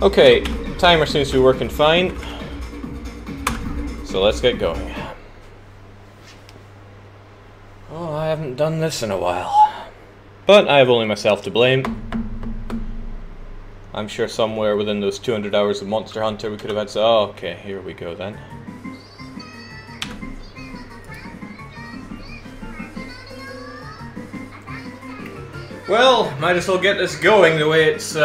Okay, timer seems to be working fine, so let's get going. Oh, I haven't done this in a while, but I have only myself to blame. I'm sure somewhere within those 200 hours of Monster Hunter we could have had oh, okay, here we go then. Well, might as well get this going the way it's,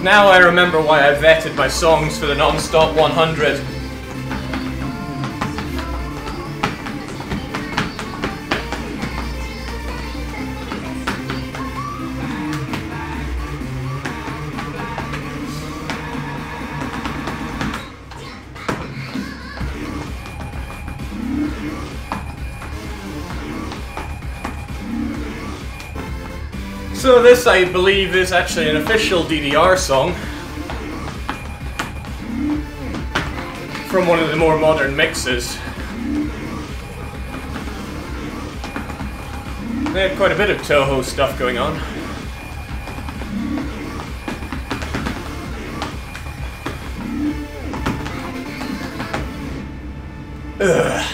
Now I remember why I vetted my songs for the non-stop 100. So this, I believe, is actually an official DDR song from one of the more modern mixes. They had quite a bit of Toho stuff going on. Ugh.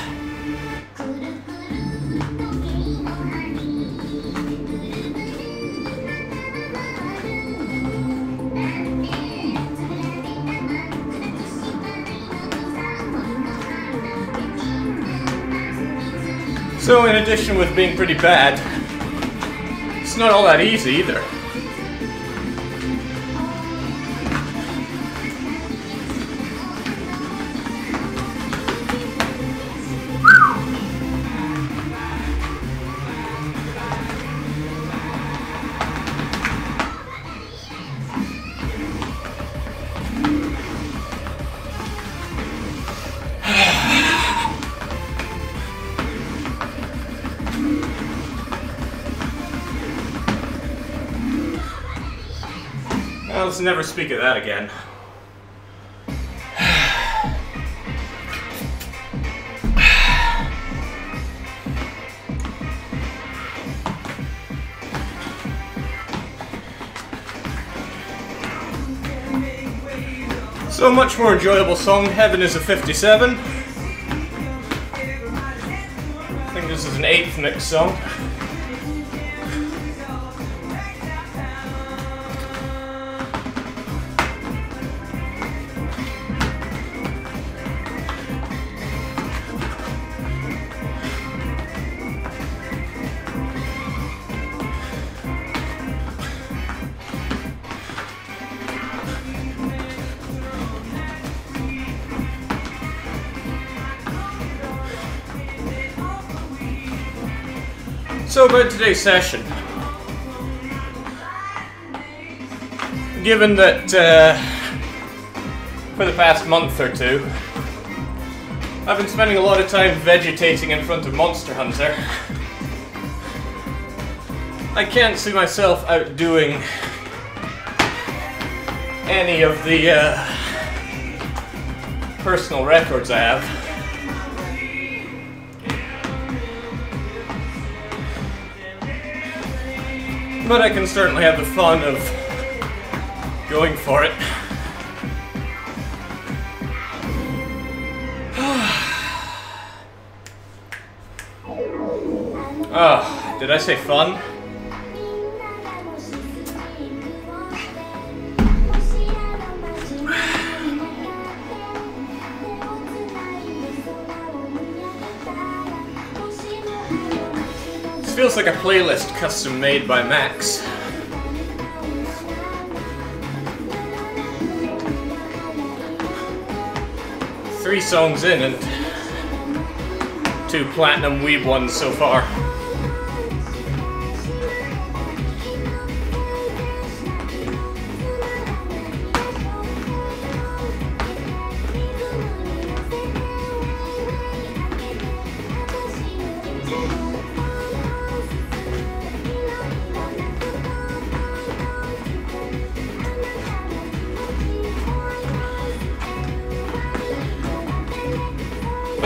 So in addition with being pretty bad, it's not all that easy either. Well, let's never speak of that again. So much more enjoyable song, Heaven is a 57. I think this is an 8th mix song. So about today's session, given that for the past month or two I've been spending a lot of time vegetating in front of Monster Hunter, I can't see myself outdoing any of the personal records I have. But I can certainly have the fun of going for it. Oh, did I say fun? This feels like a playlist custom made by Max. Three songs in and 2 platinum weeb ones so far.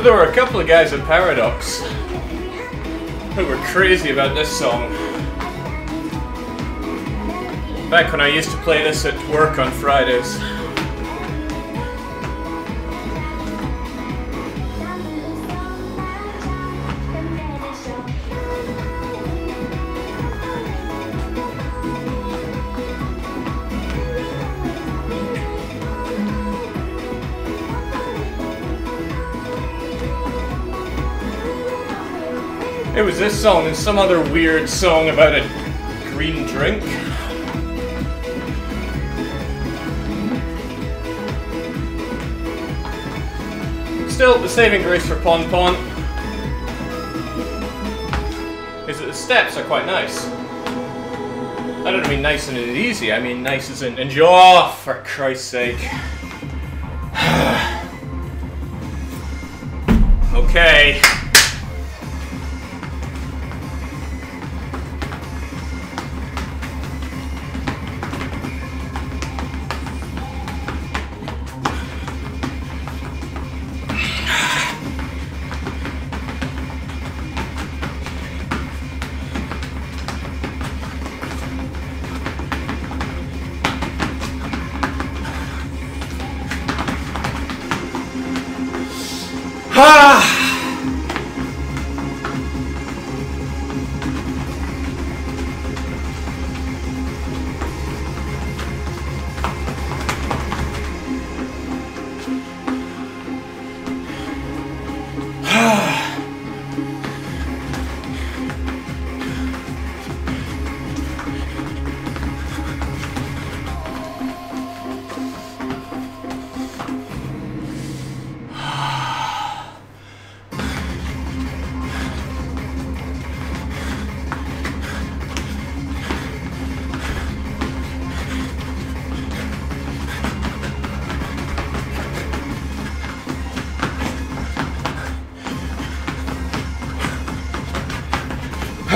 there were a couple of guys at Paradox who were crazy about this song. Back when I used to play this at work on Fridays. It was this song and some other weird song about a green drink. Still, the saving grace for Pon Pon is that the steps are quite nice. I don't mean nice and easy, I mean nice as in enjoy. Oh, for Christ's sake. Okay.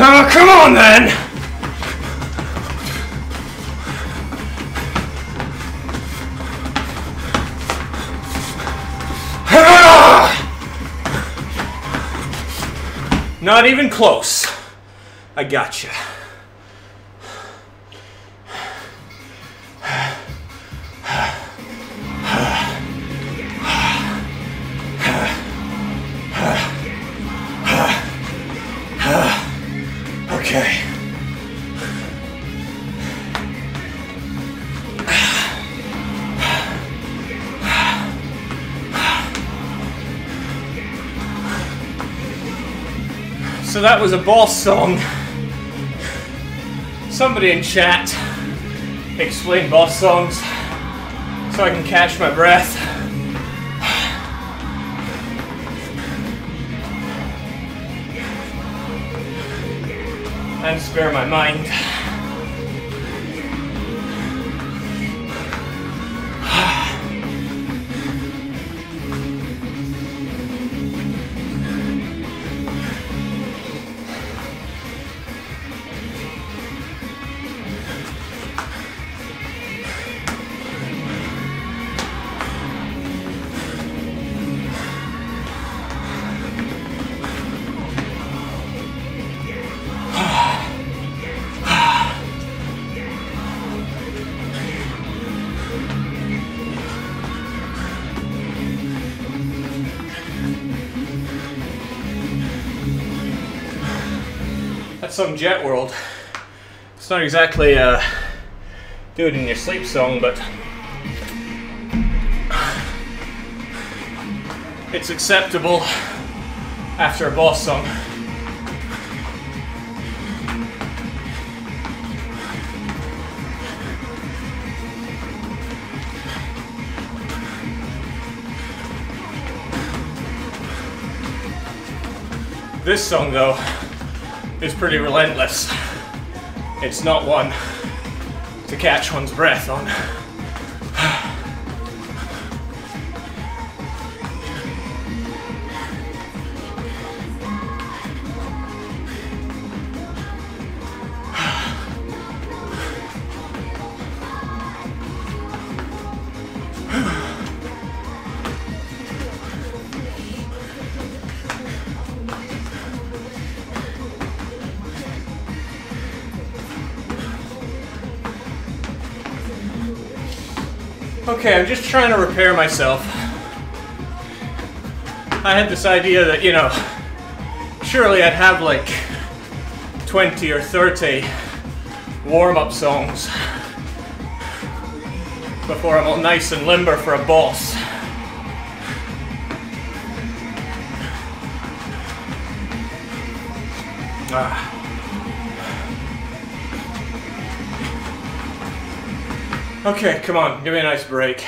Oh, come on then! Not even close. I gotcha. Okay. So that was a boss song. Somebody in chat explain boss songs so I can catch my breath. And spare my mind. That's some Jet World. It's not exactly a do it in your sleep song, but it's acceptable after a boss song. This song, though, is pretty relentless. It's not one to catch one's breath on. Okay, I'm just trying to repair myself. I had this idea that, you know, surely I'd have like 20 or 30 warm-up songs before I'm all nice and limber for a boss. Okay, come on, give me a nice break.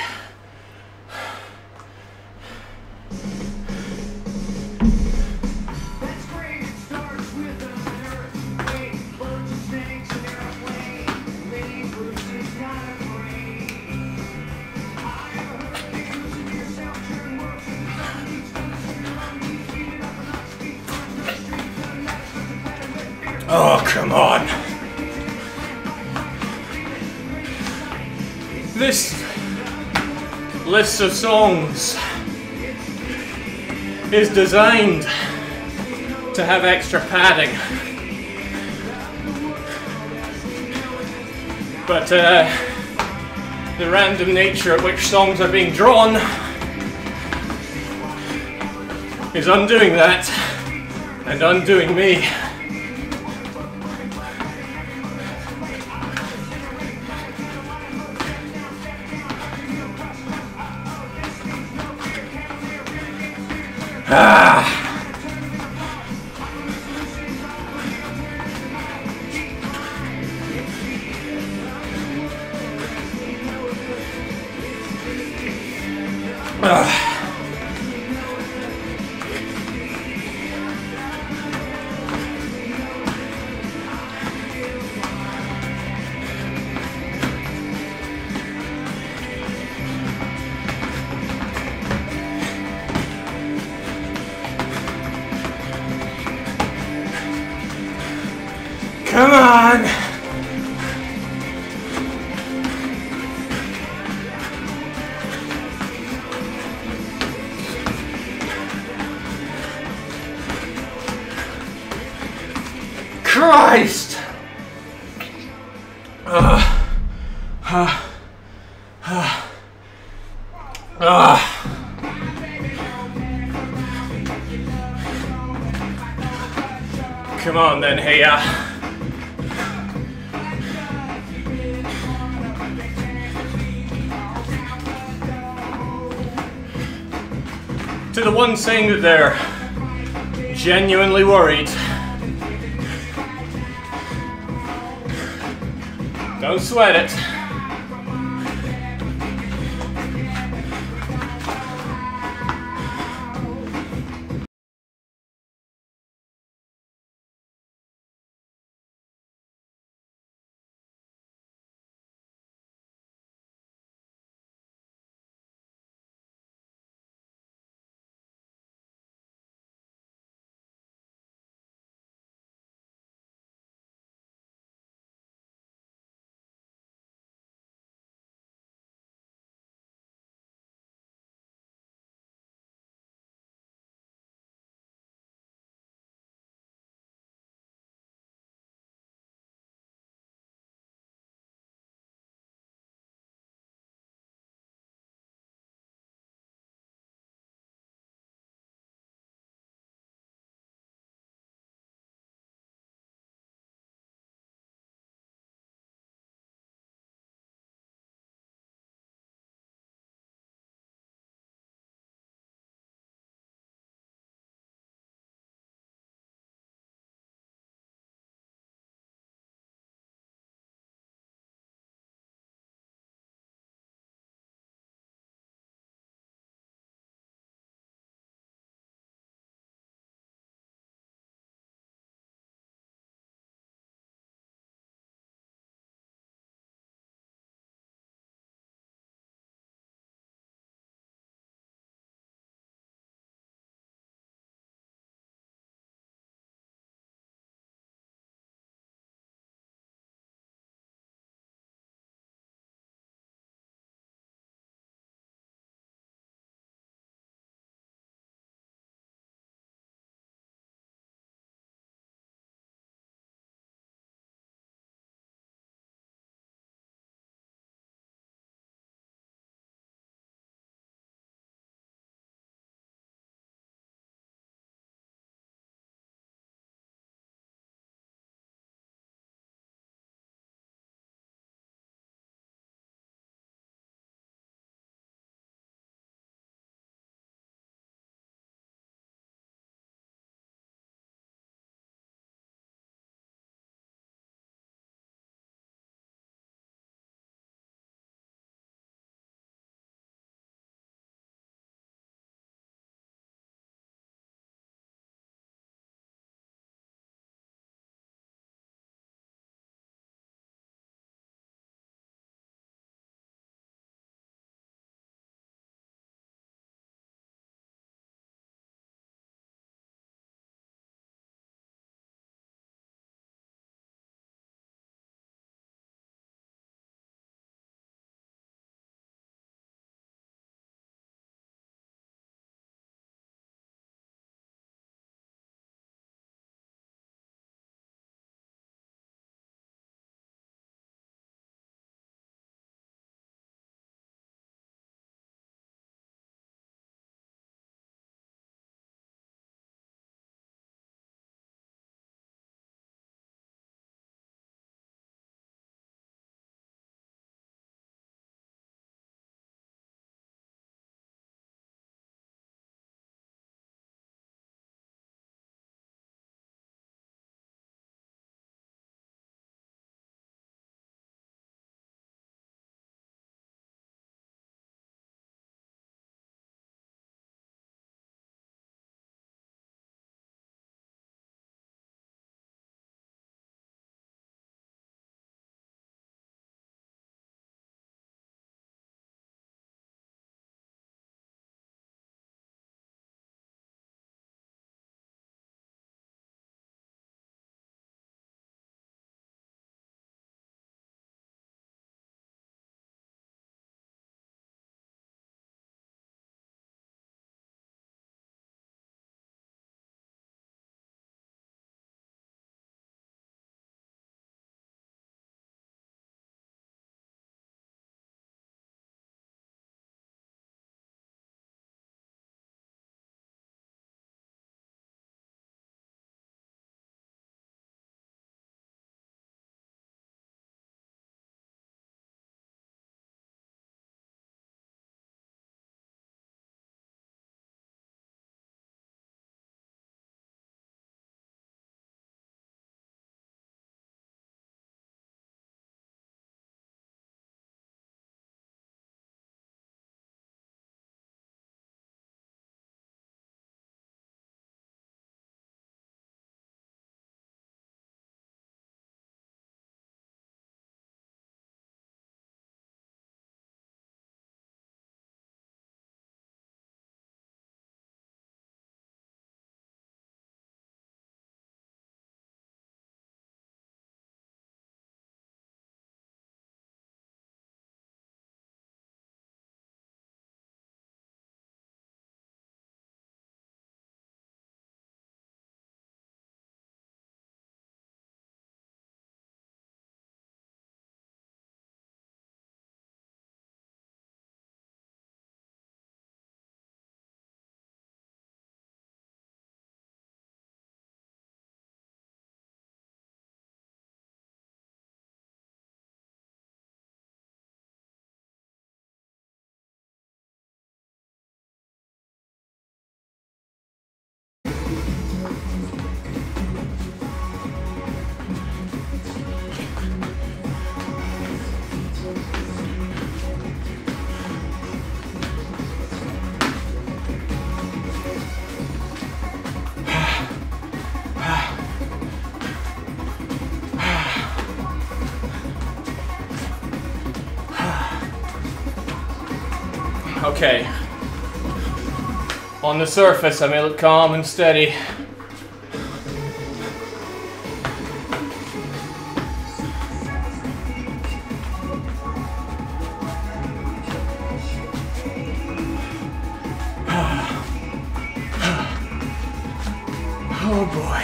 Oh, come on. This list of songs is designed to have extra padding. But the random nature at which songs are being drawn is undoing that and undoing me. Come on! Christ! Come on then, hey to the one saying that they're genuinely worried, don't sweat it. Okay. On the surface, I may look calm and steady. Oh boy.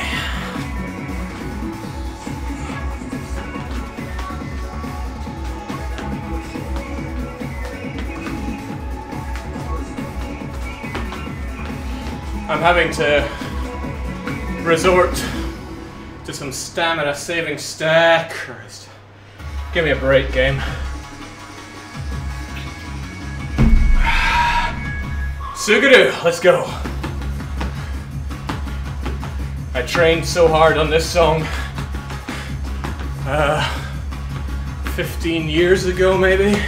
I'm having to resort to some stamina saving stack. Christ. Give me a break, game. Sugaru, let's go. I trained so hard on this song 15 years ago, maybe.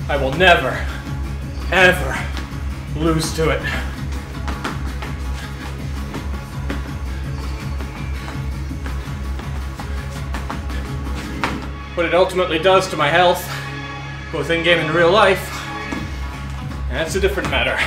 I will never, ever lose to it. What it ultimately does to my health, both in-game and real life, that's a different matter.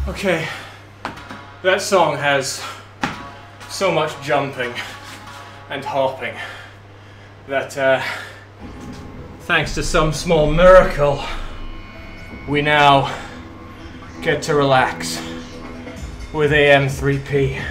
Okay, that song has so much jumping and hopping that thanks to some small miracle, we now get to relax with AM3P.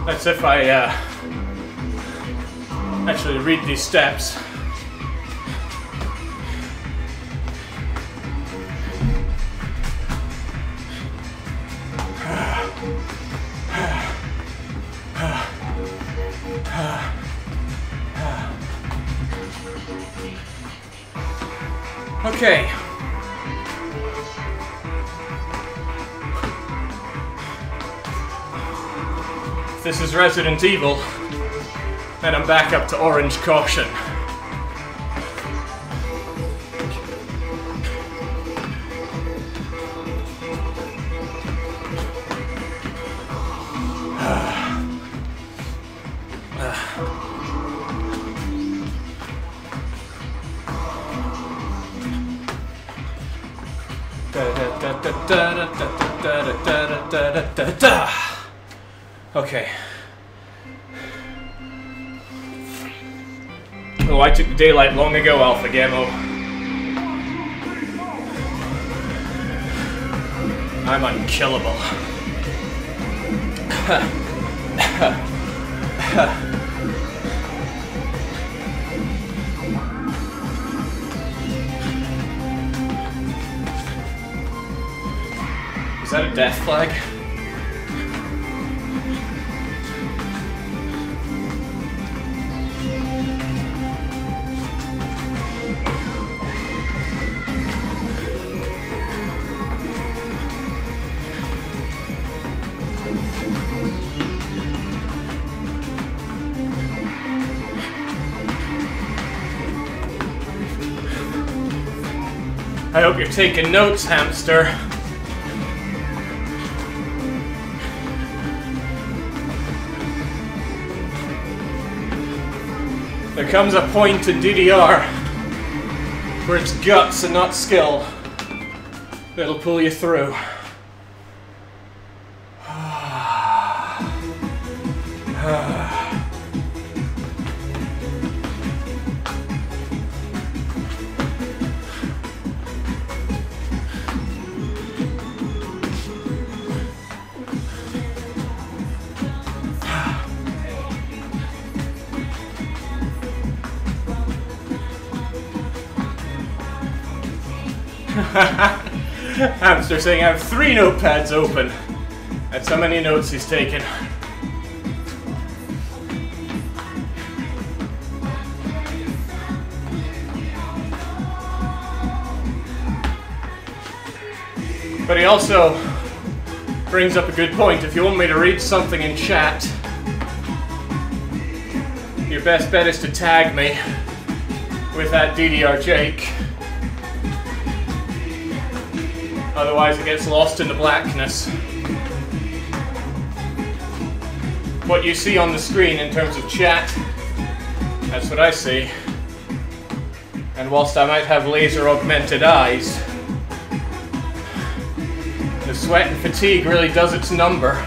That's if I actually read these steps. Okay. This is Resident Evil, and I'm back up to Orange Caution. Okay. Oh, I took the daylight long ago, Alpha Gammo. I'm unkillable. Is that a death flag? I hope you're taking notes, hamster. There comes a point in DDR where it's guts and not skill that'll pull you through. Hamster saying I have 3 notepads open. That's how many notes he's taken. But he also brings up a good point. If you want me to read something in chat, your best bet is to tag me with that DDR Jake. Otherwise it gets lost in the blackness. What you see on the screen in terms of chat, that's what I see. And whilst I might have laser augmented eyes, the sweat and fatigue really does its number.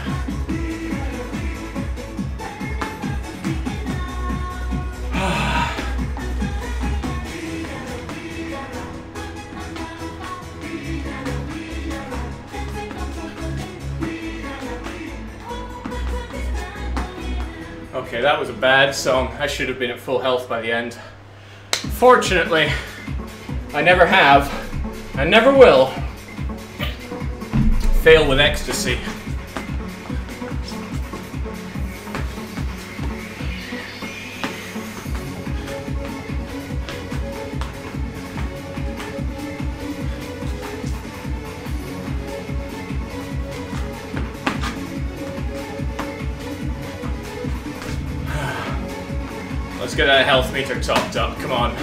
Okay, that was a bad song. I should have been at full health by the end. Fortunately, I never have, and never will, fail with ecstasy. Let's get that health meter topped up, come on.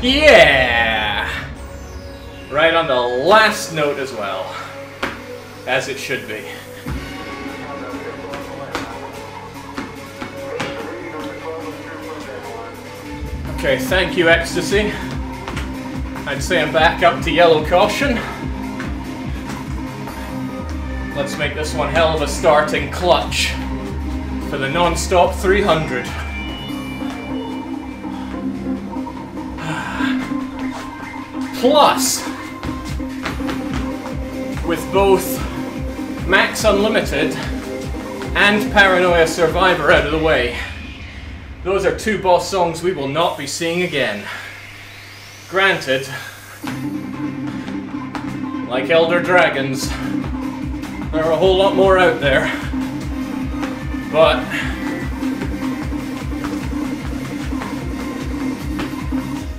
Yeah! Right on the last note as well. As it should be. Okay, thank you, Ecstasy. I'd say I'm back up to yellow caution. Let's make this one hell of a starting clutch for the non-stop 300. Plus, with both Max Unlimited and Paranoia Survivor out of the way, those are 2 boss songs we will not be seeing again. Granted, like Elder Dragons, there are a whole lot more out there, but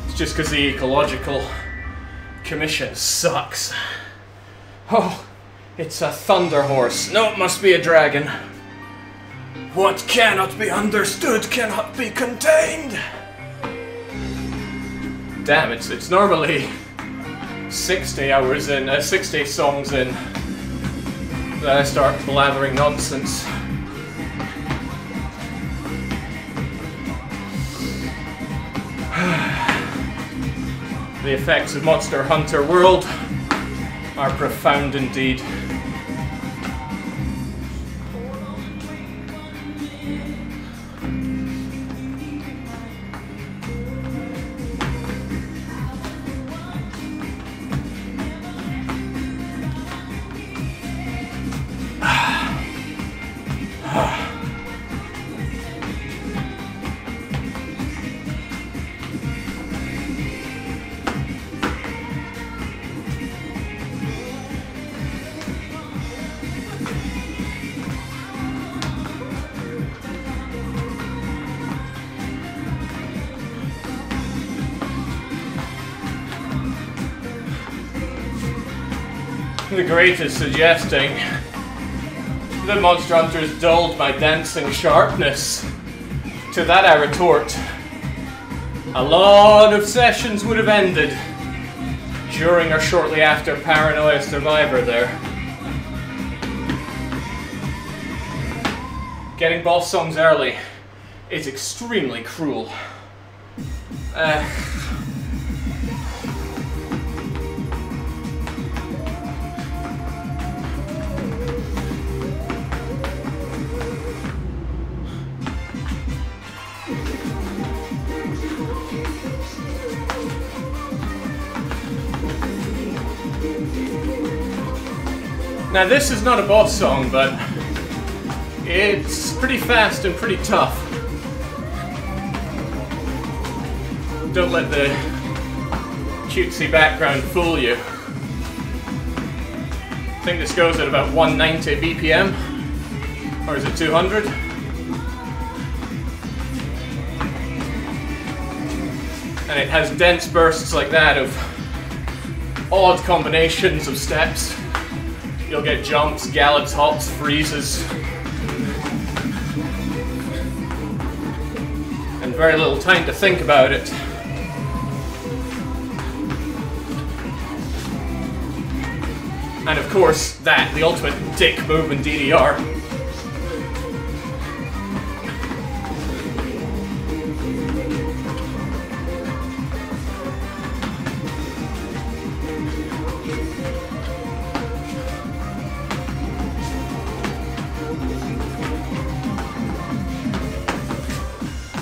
it's just because the Ecological Commission sucks. Oh, it's a thunder horse. No, it must be a dragon. What cannot be understood cannot be contained. Damn, it's normally 60 hours in, 60 songs in that I start blathering nonsense. The effects of Monster Hunter World are profound indeed. The Great is suggesting that Monster Hunter's dulled my dancing sharpness. To that I retort, a lot of sessions would have ended during or shortly after Paranoia Survivor there. Getting boss songs early is extremely cruel. Now this is not a boss song, but It's pretty fast and pretty tough. Don't let the cutesy background fool you. I think this goes at about 190 BPM, or is it 200? And it has dense bursts like that of odd combinations of steps. You'll get jumps, gallops, hops, freezes, and very little time to think about it. And of course, the ultimate dick move in DDR.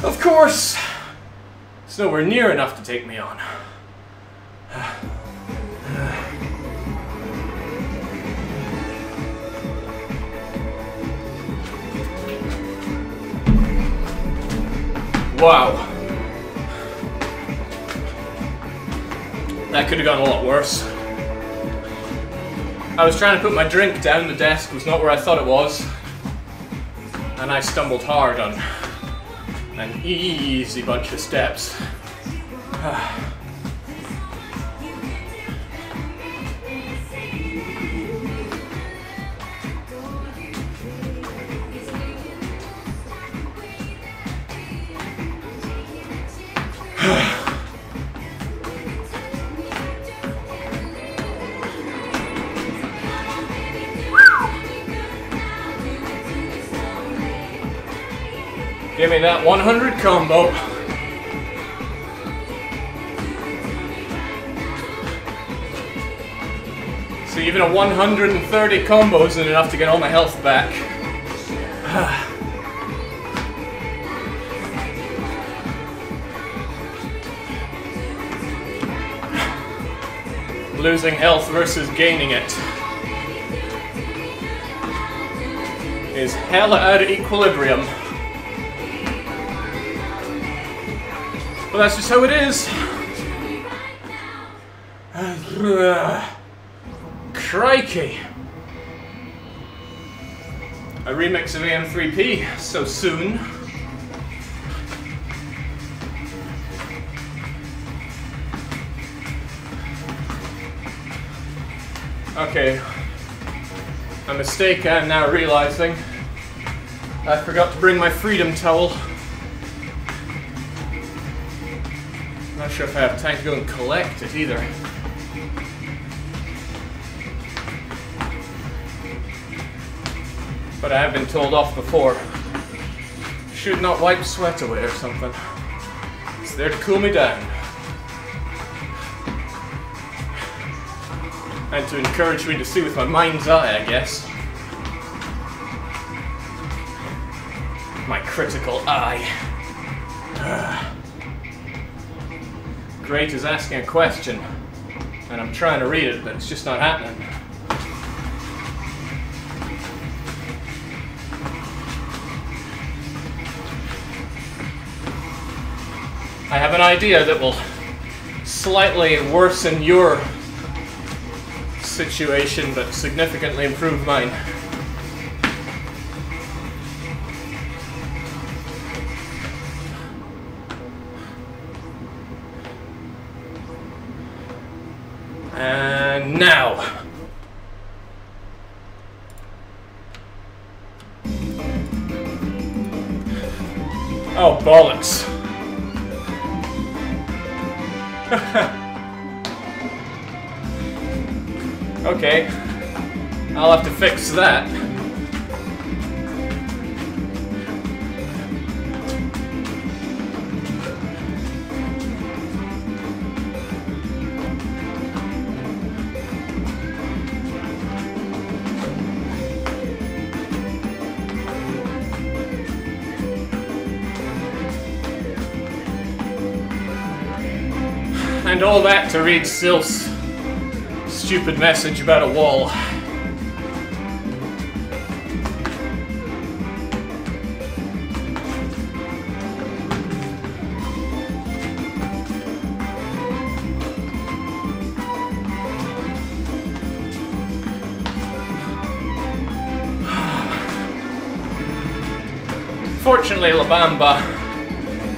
Of course, it's nowhere near enough to take me on. Wow. That could have gone a lot worse. I was trying to put my drink down, the desk was not where I thought it was, and I stumbled hard on an easy bunch of steps. Give me that 100 combo. So even a 130 combo isn't enough to get all my health back. Losing health versus gaining it is hella out of equilibrium. Well, that's just how it is. Crikey. A remix of AM3P so soon. Okay. A mistake I'm now realizing. I forgot to bring my freedom towel. Not sure if I have time to go and collect it either. But I have been told off before. Should not wipe sweat away or something. It's there to cool me down. And to encourage me to see with my mind's eye, I guess. My critical eye. Great is asking a question, and I'm trying to read it, but it's just not happening. I have an idea that will slightly worsen your situation, but significantly improve mine. And now. Oh, bollocks. Okay. I'll have to fix that. And all that to read Sylph's stupid message about a wall. Fortunately, La Bamba,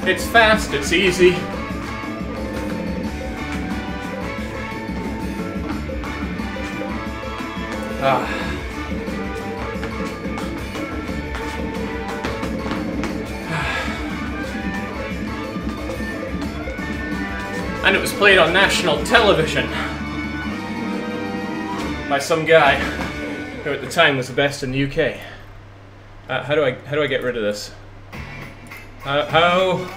it's fast, it's easy. And it was played on national television by some guy who at the time was the best in the UK. How do I get rid of this? Uh-oh.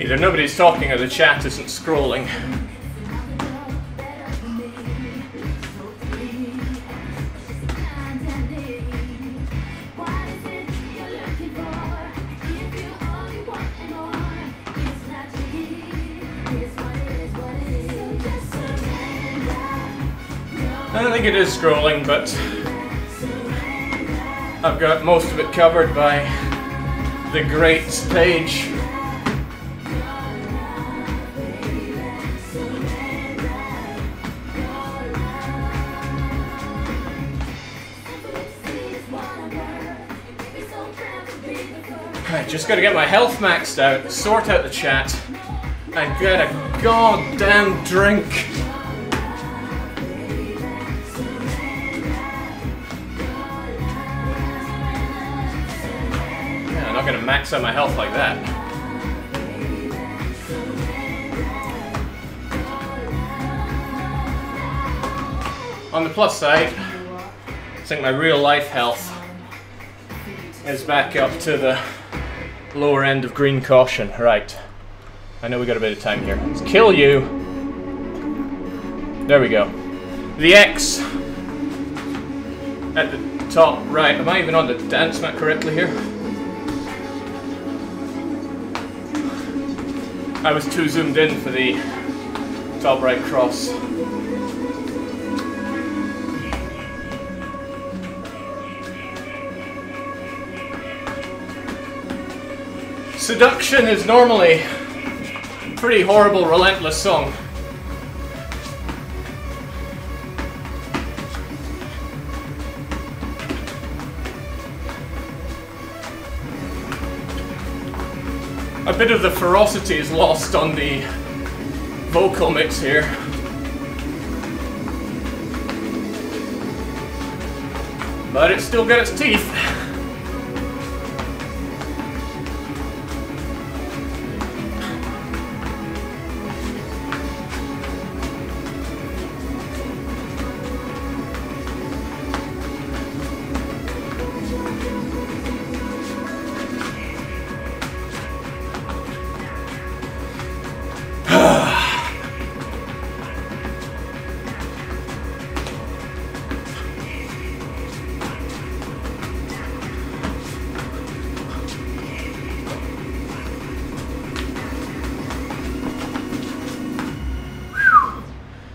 Either nobody's talking or the chat isn't scrolling. I don't think it is scrolling, but I've got most of it covered by the great page. Right, just gotta get my health maxed out, sort out the chat, and get a goddamn drink. Yeah, I'm not gonna max out my health like that. On the plus side, I think my real life health is back up to the lower end of green caution. Right. I know we got a bit of time here. Let's kill you. There we go. The X at the top right. Am I even on the dance mat correctly here? I was too zoomed in for the top right cross. Seduction is normally a pretty horrible, relentless song. A bit of the ferocity is lost on the vocal mix here. But it's still got its teeth.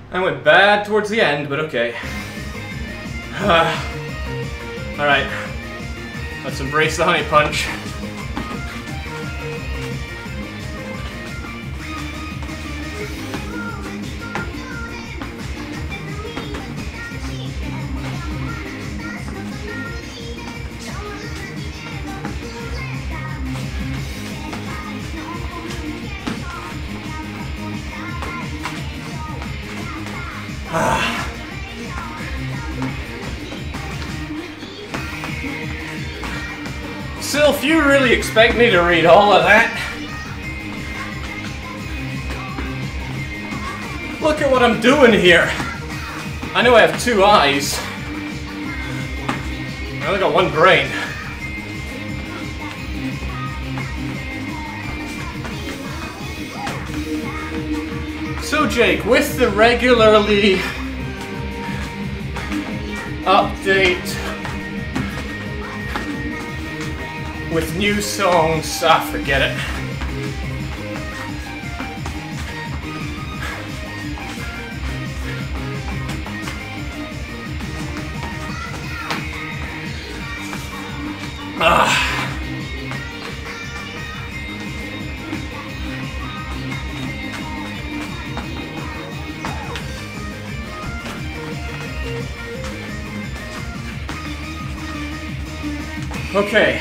I went bad towards the end, but okay. Alright, let's embrace the honey punch. Sylph, you really expect me to read all of that? Look at what I'm doing here. I know I have two eyes. I only got one brain. So Jake, with the regularly update with new songs, forget it. Okay.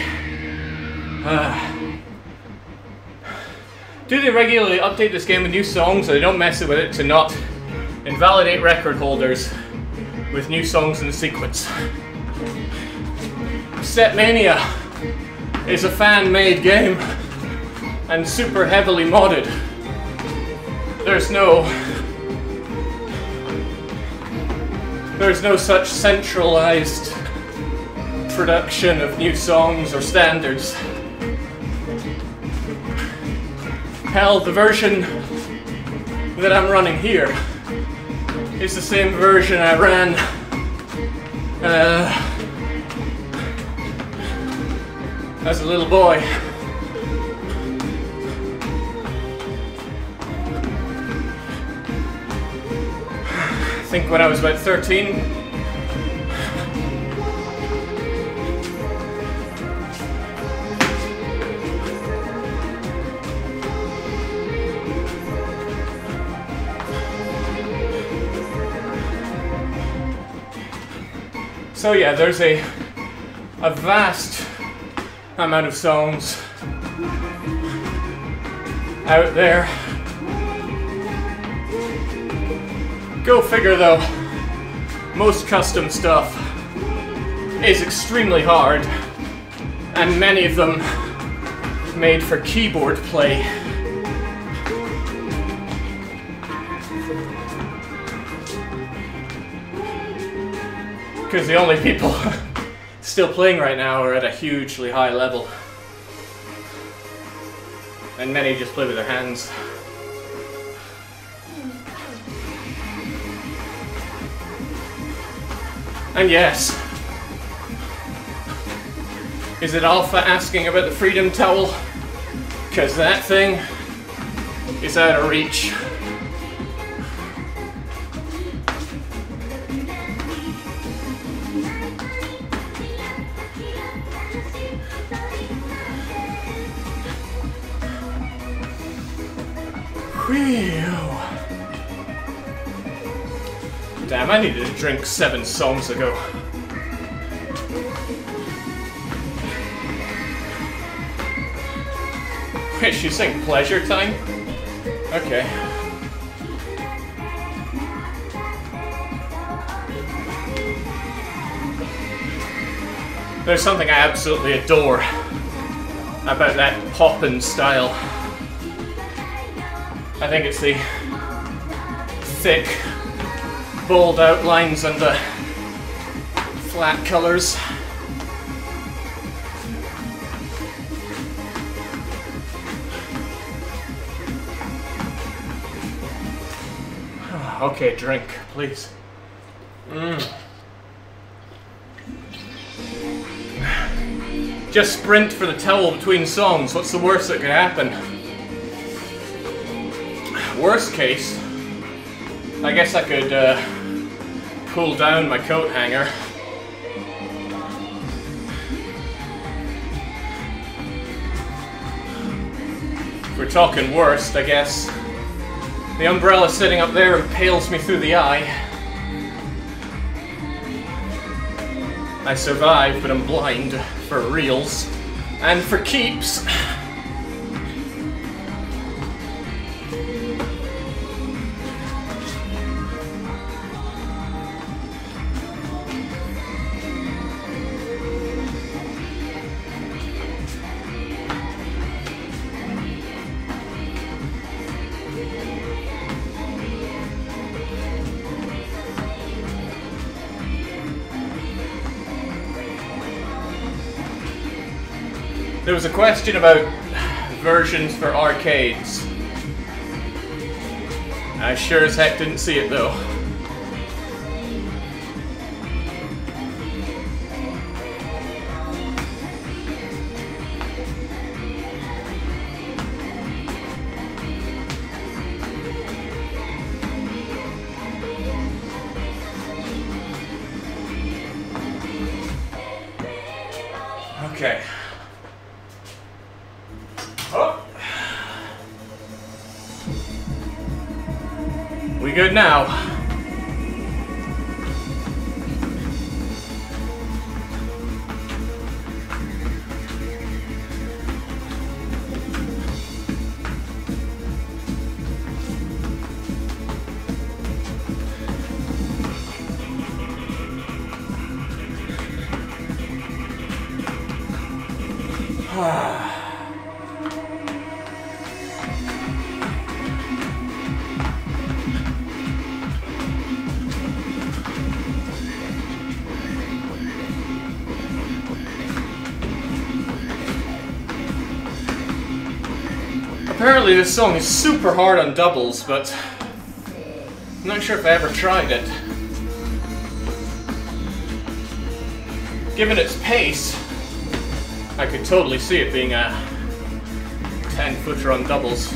Do they regularly update this game with new songs, or they don't mess with it to not invalidate record holders with new songs in the sequence? Stepmania is a fan-made game and super heavily modded. There's no such centralized production of new songs or standards. Hell, the version that I'm running here is the same version I ran as a little boy. I think when I was about 13. So yeah, there's a vast amount of songs out there. Go figure though, most custom stuff is extremely hard, and many of them made for keyboard play. Because the only people still playing right now are at a hugely high level. And many just play with their hands. And yes, is it Alpha asking about the Freedom Towel? Because that thing is out of reach. Damn, I needed to drink 7 songs ago. Wait, she's saying pleasure time? Okay. There's something I absolutely adore about that poppin' style. I think it's the thick, bold outlines and the flat colors. Okay, drink, please. Just sprint for the towel between songs. What's the worst that could happen? Worst case, I guess I could pull down my coat hanger. If we're talking worst, I guess the umbrella sitting up there impales me through the eye. I survive, but I'm blind for reals and for keeps. There was a question about versions for arcades. I sure as heck didn't see it though. Okay. We good now? Apparently this song is super hard on doubles, but I'm not sure if I ever tried it. Given its pace, I could totally see it being a 10-footer on doubles.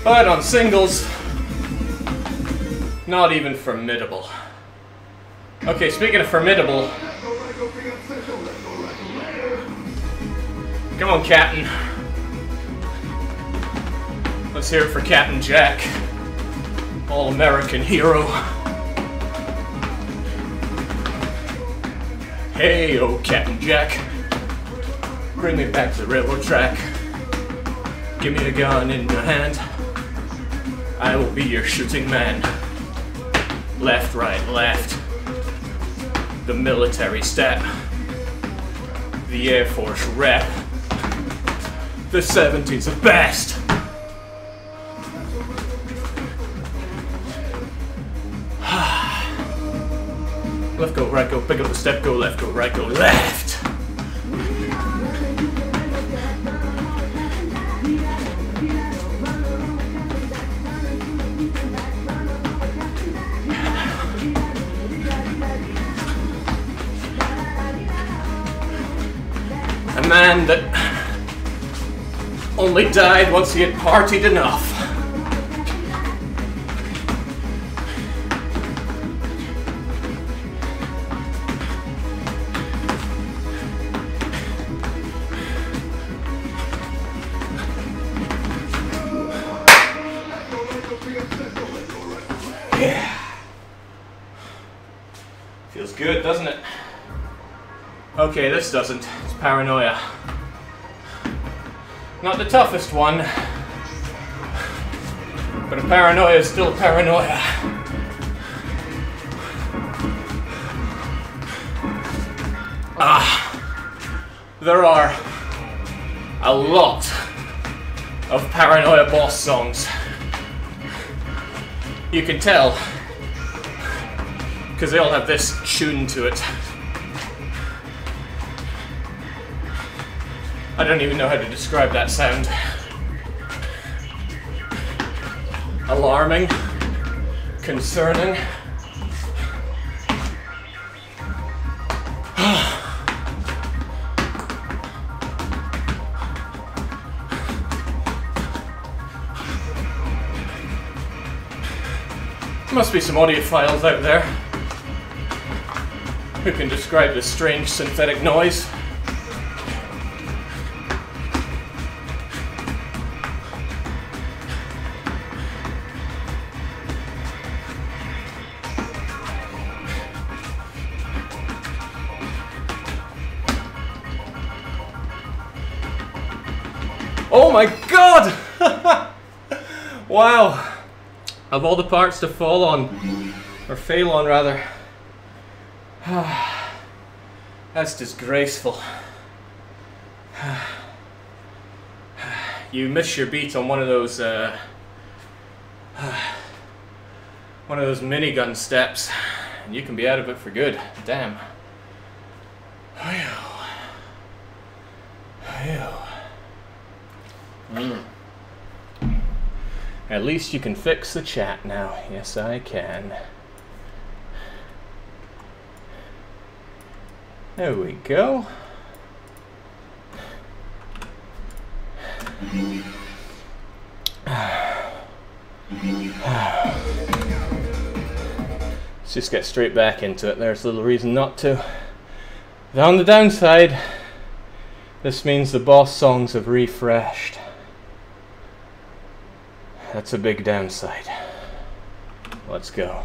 But on singles, not even formidable. Okay, speaking of formidable, come on, Captain. Let's hear it for Captain Jack, all-American hero. Hey, oh, Captain Jack, bring me back to the railroad track. Give me a gun in your hand. I will be your shooting man. Left, right, left. The military step. The Air Force rep. The 70's the best. Left, go, right, go, pick up the step, go left, go, right, go, left. A man that only died once he had partied enough. Yeah. Feels good, doesn't it? Okay, this doesn't. It's Paranoia. Not the toughest one, but a paranoia is still a paranoia. There are a lot of Paranoia boss songs. You can tell, because they all have this tune to it. I don't even know how to describe that sound. Alarming, concerning. Must be some audiophiles out there who can describe this strange synthetic noise. Oh my god! Wow. Of all the parts to fall on, or fail on rather, that's disgraceful. You miss your beat on one of those minigun steps, and you can be out of it for good. Damn. At least you can fix the chat now. Yes, I can. There we go. Let's just get straight back into it. There's little reason not to. On the downside, this means the boss songs have refreshed. That's a big downside. Let's go.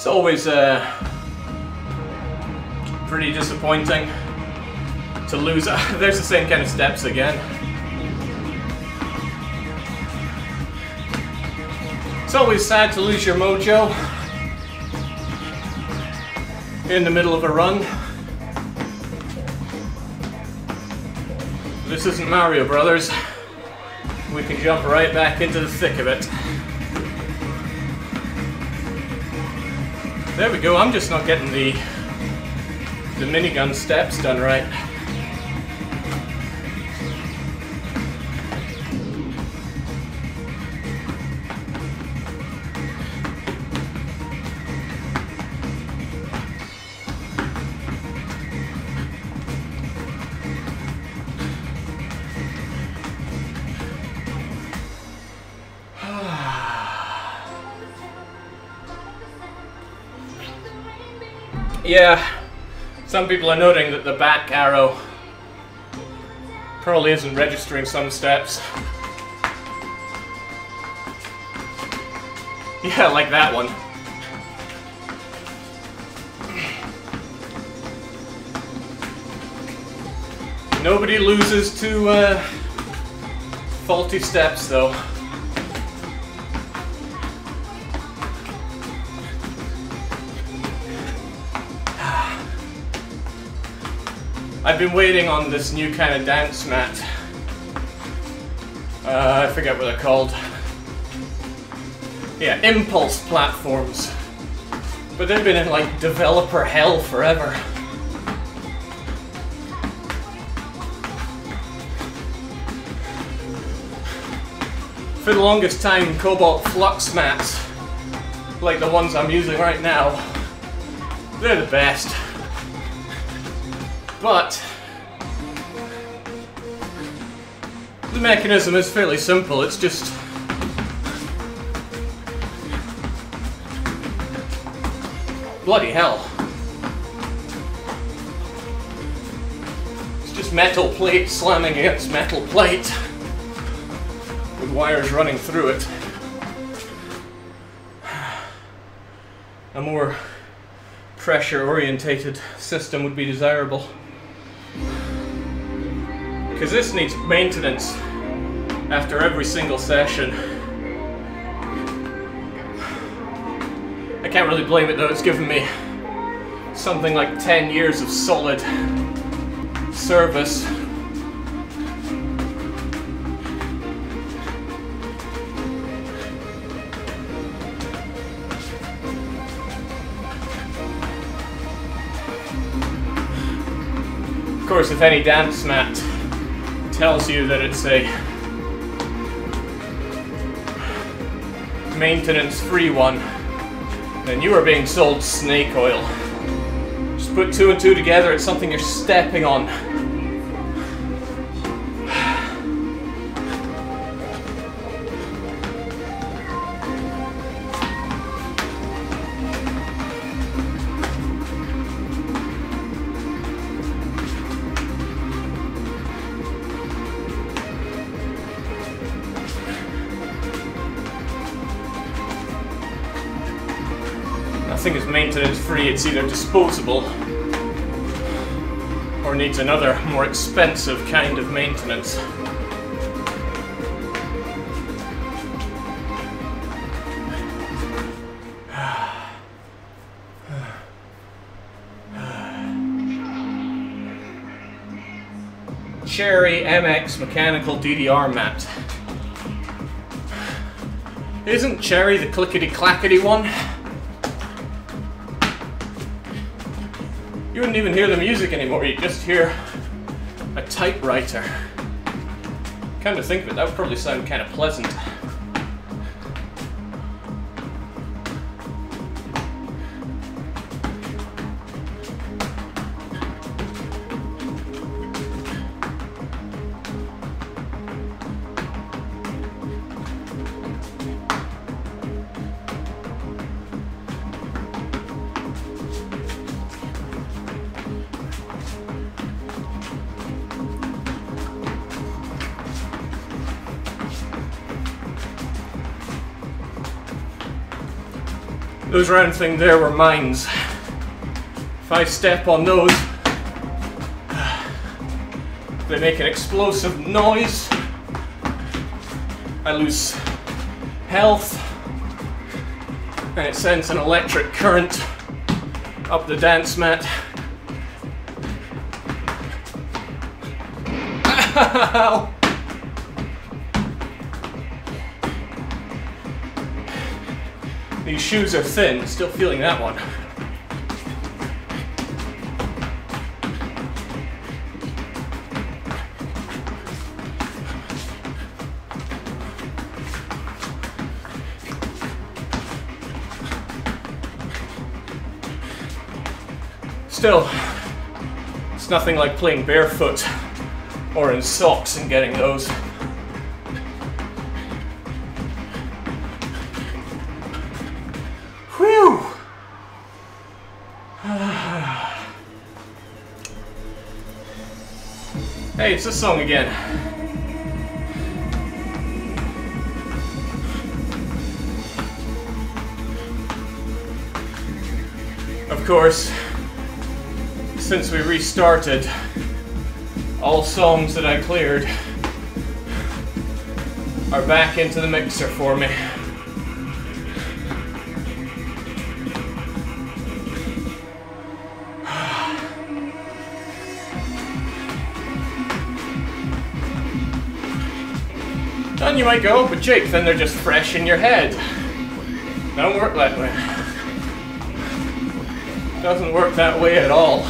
It's always pretty disappointing to lose. There's the same kind of steps again. It's always sad to lose your mojo in the middle of a run. This isn't Mario Brothers. We can jump right back into the thick of it. There we go, I'm just not getting the minigun steps done right. Yeah, some people are noting that the back arrow probably isn't registering some steps. Yeah, like that one. Nobody loses to faulty steps, though. I've been waiting on this new kind of dance mat. I forget what they're called. Yeah, impulse platforms. But they've been in like developer hell forever. For the longest time, Cobalt Flux mats, like the ones I'm using right now, they're the best. But the mechanism is fairly simple. It's just bloody hell. It's just metal plate slamming against metal plate with wires running through it. A more pressure-orientated system would be desirable. Because this needs maintenance after every single session. I can't really blame it though, it's given me something like 10 years of solid service. Of course, if any dance mat tells you that it's a maintenance-free one, then you are being sold snake oil. Just put two and two together, it's something you're stepping on. Nothing is maintenance-free, it's either disposable or needs another, more expensive kind of maintenance. Cherry MX mechanical DDR mat. Isn't Cherry the clickety-clackety one? You wouldn't even hear the music anymore, you'd just hear a typewriter. Come to think of it, that would probably sound kind of pleasant. Those round things there were mines. If I step on those, they make an explosive noise. I lose health, and it sends an electric current up the dance mat. Ow! These shoes are thin, still feeling that one. Still, it's nothing like playing barefoot or in socks and getting those. Whew! Hey, it's this song again. Of course, since we restarted, all songs that I cleared are back into the mixer for me. And you might go, but Jake, then they're just fresh in your head. Don't work that way. Doesn't work that way at all.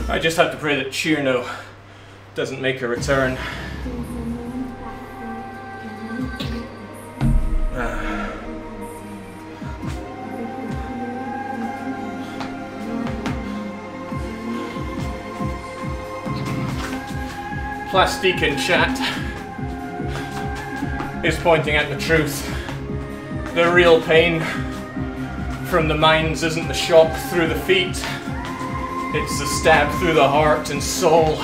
I just have to pray that Cheerno doesn't make a return. Plastique in chat is pointing at the truth. The real pain from the mines isn't the shock through the feet. It's the stab through the heart and soul.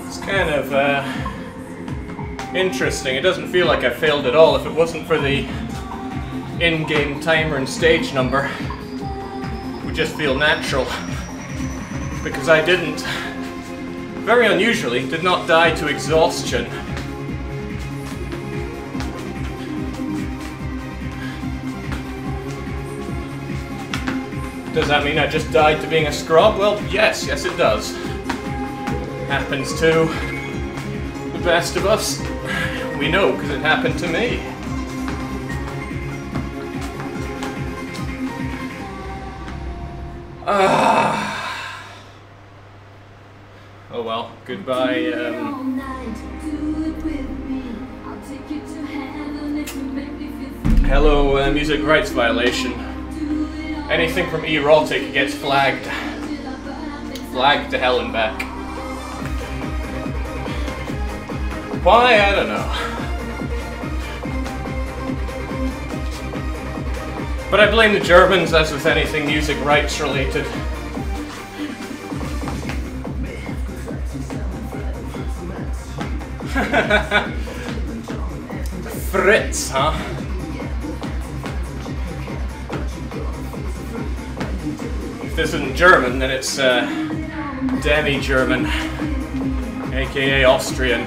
It's kind of interesting. It doesn't feel like I failed at all. If it wasn't for the in-game timer and stage number, it would just feel natural. Because I didn't, very unusually, did not die to exhaustion. Does that mean I just died to being a scrub? Well, yes it does. Happens to the best of us. We know, because it happened to me. Oh well, goodbye. Hello, music rights violation. Anything from erotic gets flagged. Flagged to hell and back. Why? I don't know. But I blame the Germans, as with anything music rights related. Fritz, huh? If this isn't German, then it's demi-German, aka Austrian.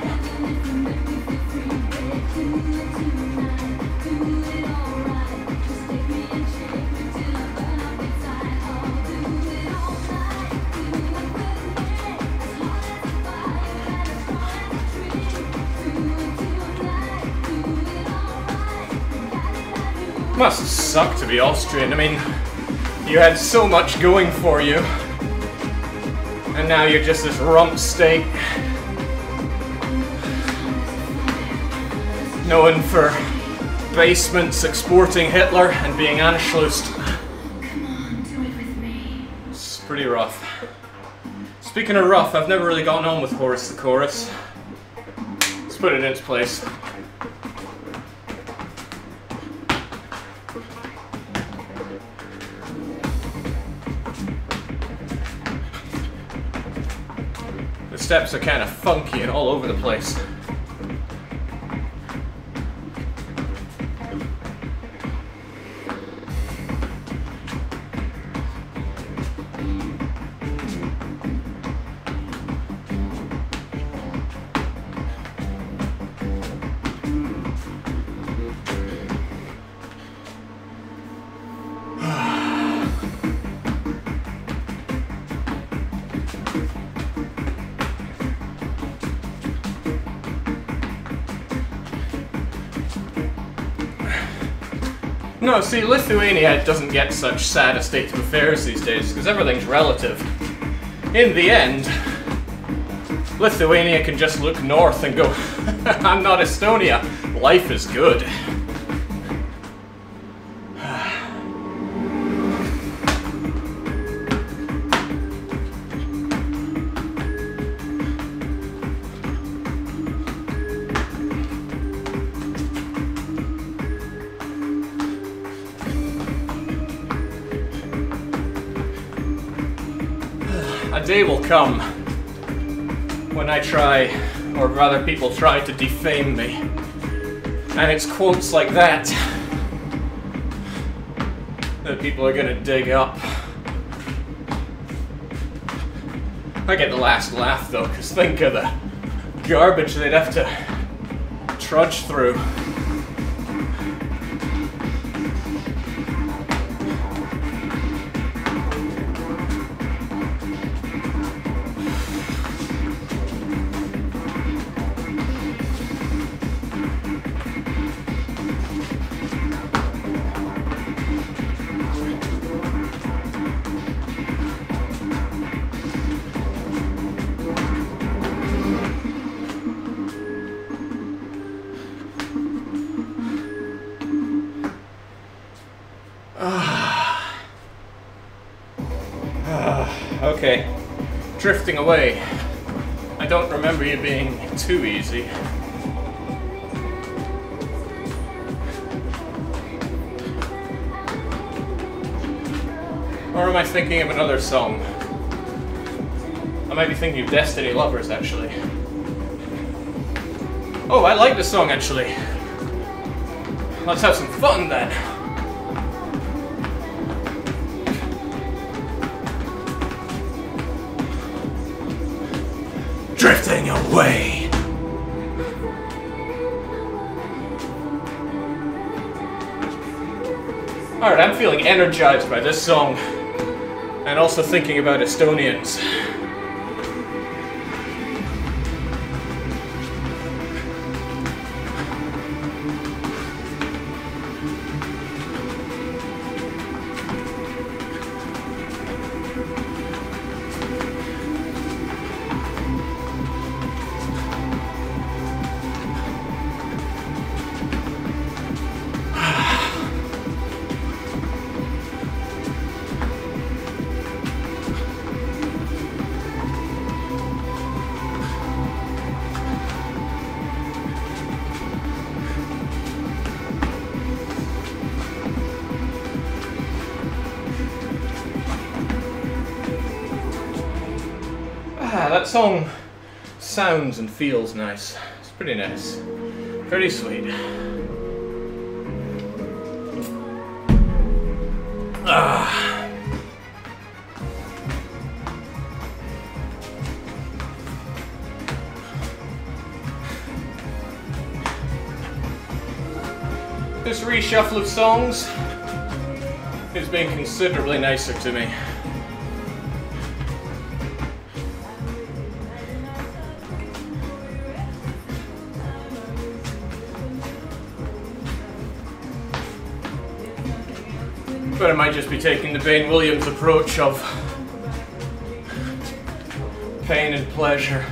Must suck to be Austrian. I mean, you had so much going for you, and now you're just this rump state, known for basements exporting Hitler and being Anschlussed. It's pretty rough. Speaking of rough, I've never really gotten on with Horace the Chorus. Let's put it in its place. The steps are kind of funky and all over the place. No, see, Lithuania doesn't get such sad a state of affairs these days, because everything's relative. In the end, Lithuania can just look north and go, I'm not Estonia, life is good. A day will come when I try, or rather people try to defame me. And it's quotes like that that people are gonna dig up. I get the last laugh though, because think of the garbage they'd have to trudge through. Okay, drifting away. I don't remember you being too easy. Or am I thinking of another song? I might be thinking of Destiny Lovers, actually. Oh, I like this song, actually. Let's have some fun, then. Drifting away. Alright, I'm feeling energized by this song, and also thinking about Estonians. That song sounds and feels nice. It's pretty nice. Pretty sweet. This reshuffle of songs is being considerably nicer to me. But I might just be taking the Bain Williams approach of pain and pleasure.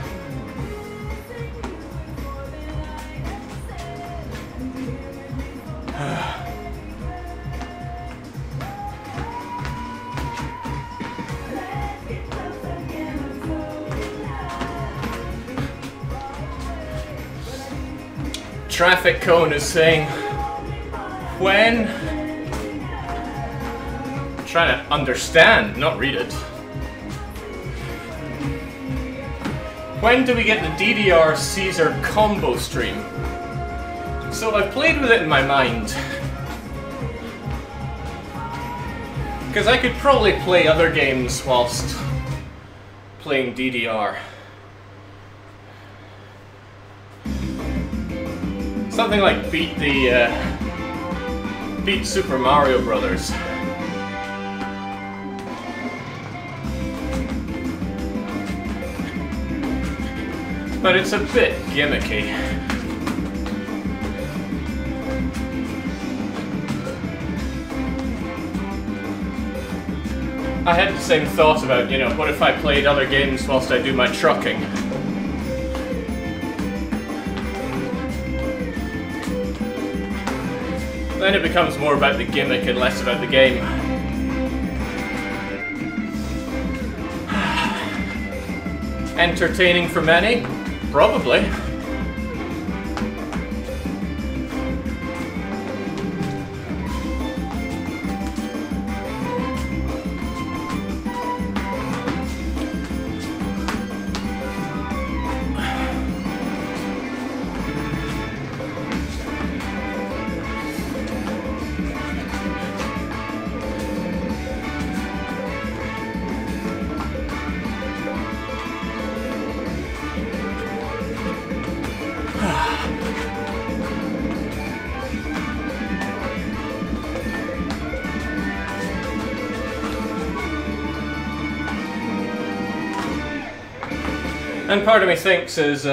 Traffic cone is saying, when? I'm trying to understand, not read it. When do we get the DDR Caesar combo stream? So I've played with it in my mind. Because I could probably play other games whilst playing DDR. Something like beat Super Mario Brothers. But it's a bit gimmicky. I had the same thought about, you know, what if I played other games whilst I do my trucking? Then it becomes more about the gimmick and less about the game. Entertaining for many? Probably. And part of me thinks is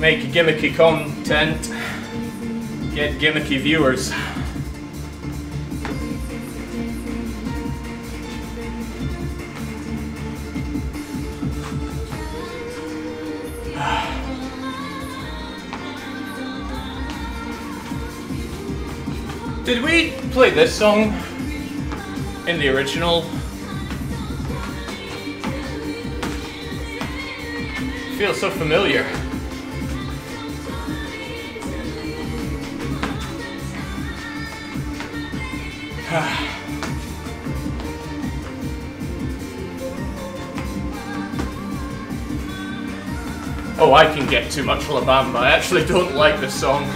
make gimmicky content, get gimmicky viewers. Did we play this song in the original? Feels so familiar. Oh, I can get too much La Bamba. I actually don't like this song.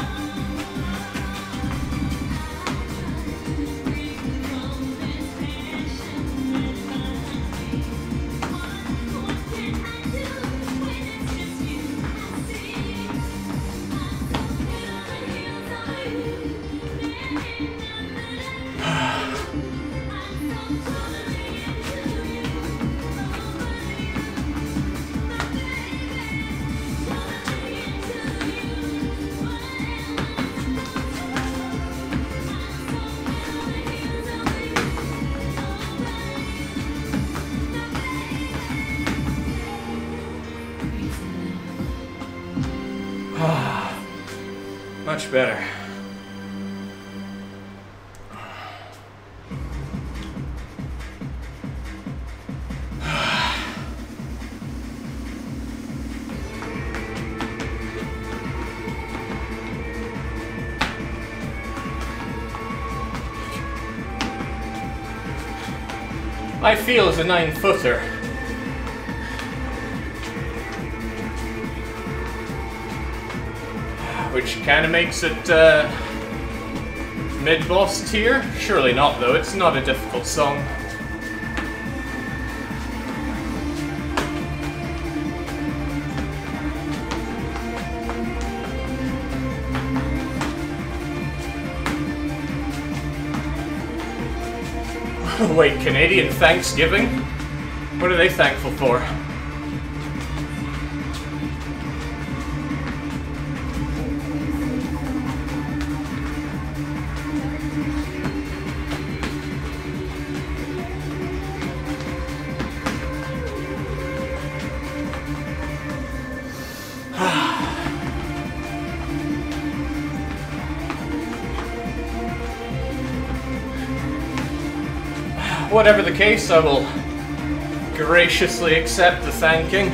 Much better. I feel as a 9-footer. Which kind of makes it mid-boss tier? Surely not, though. It's not a difficult song. Wait, Canadian Thanksgiving? What are they thankful for? Whatever the case, I will graciously accept the thanking.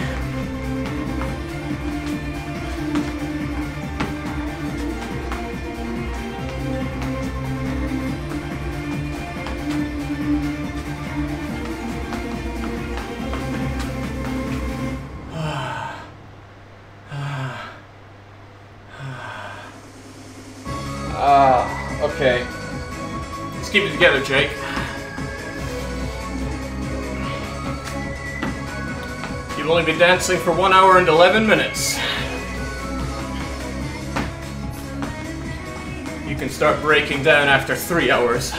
Okay. Let's keep it together, Jake. You've only been dancing for 1 hour and 11 minutes. You can start breaking down after 3 hours.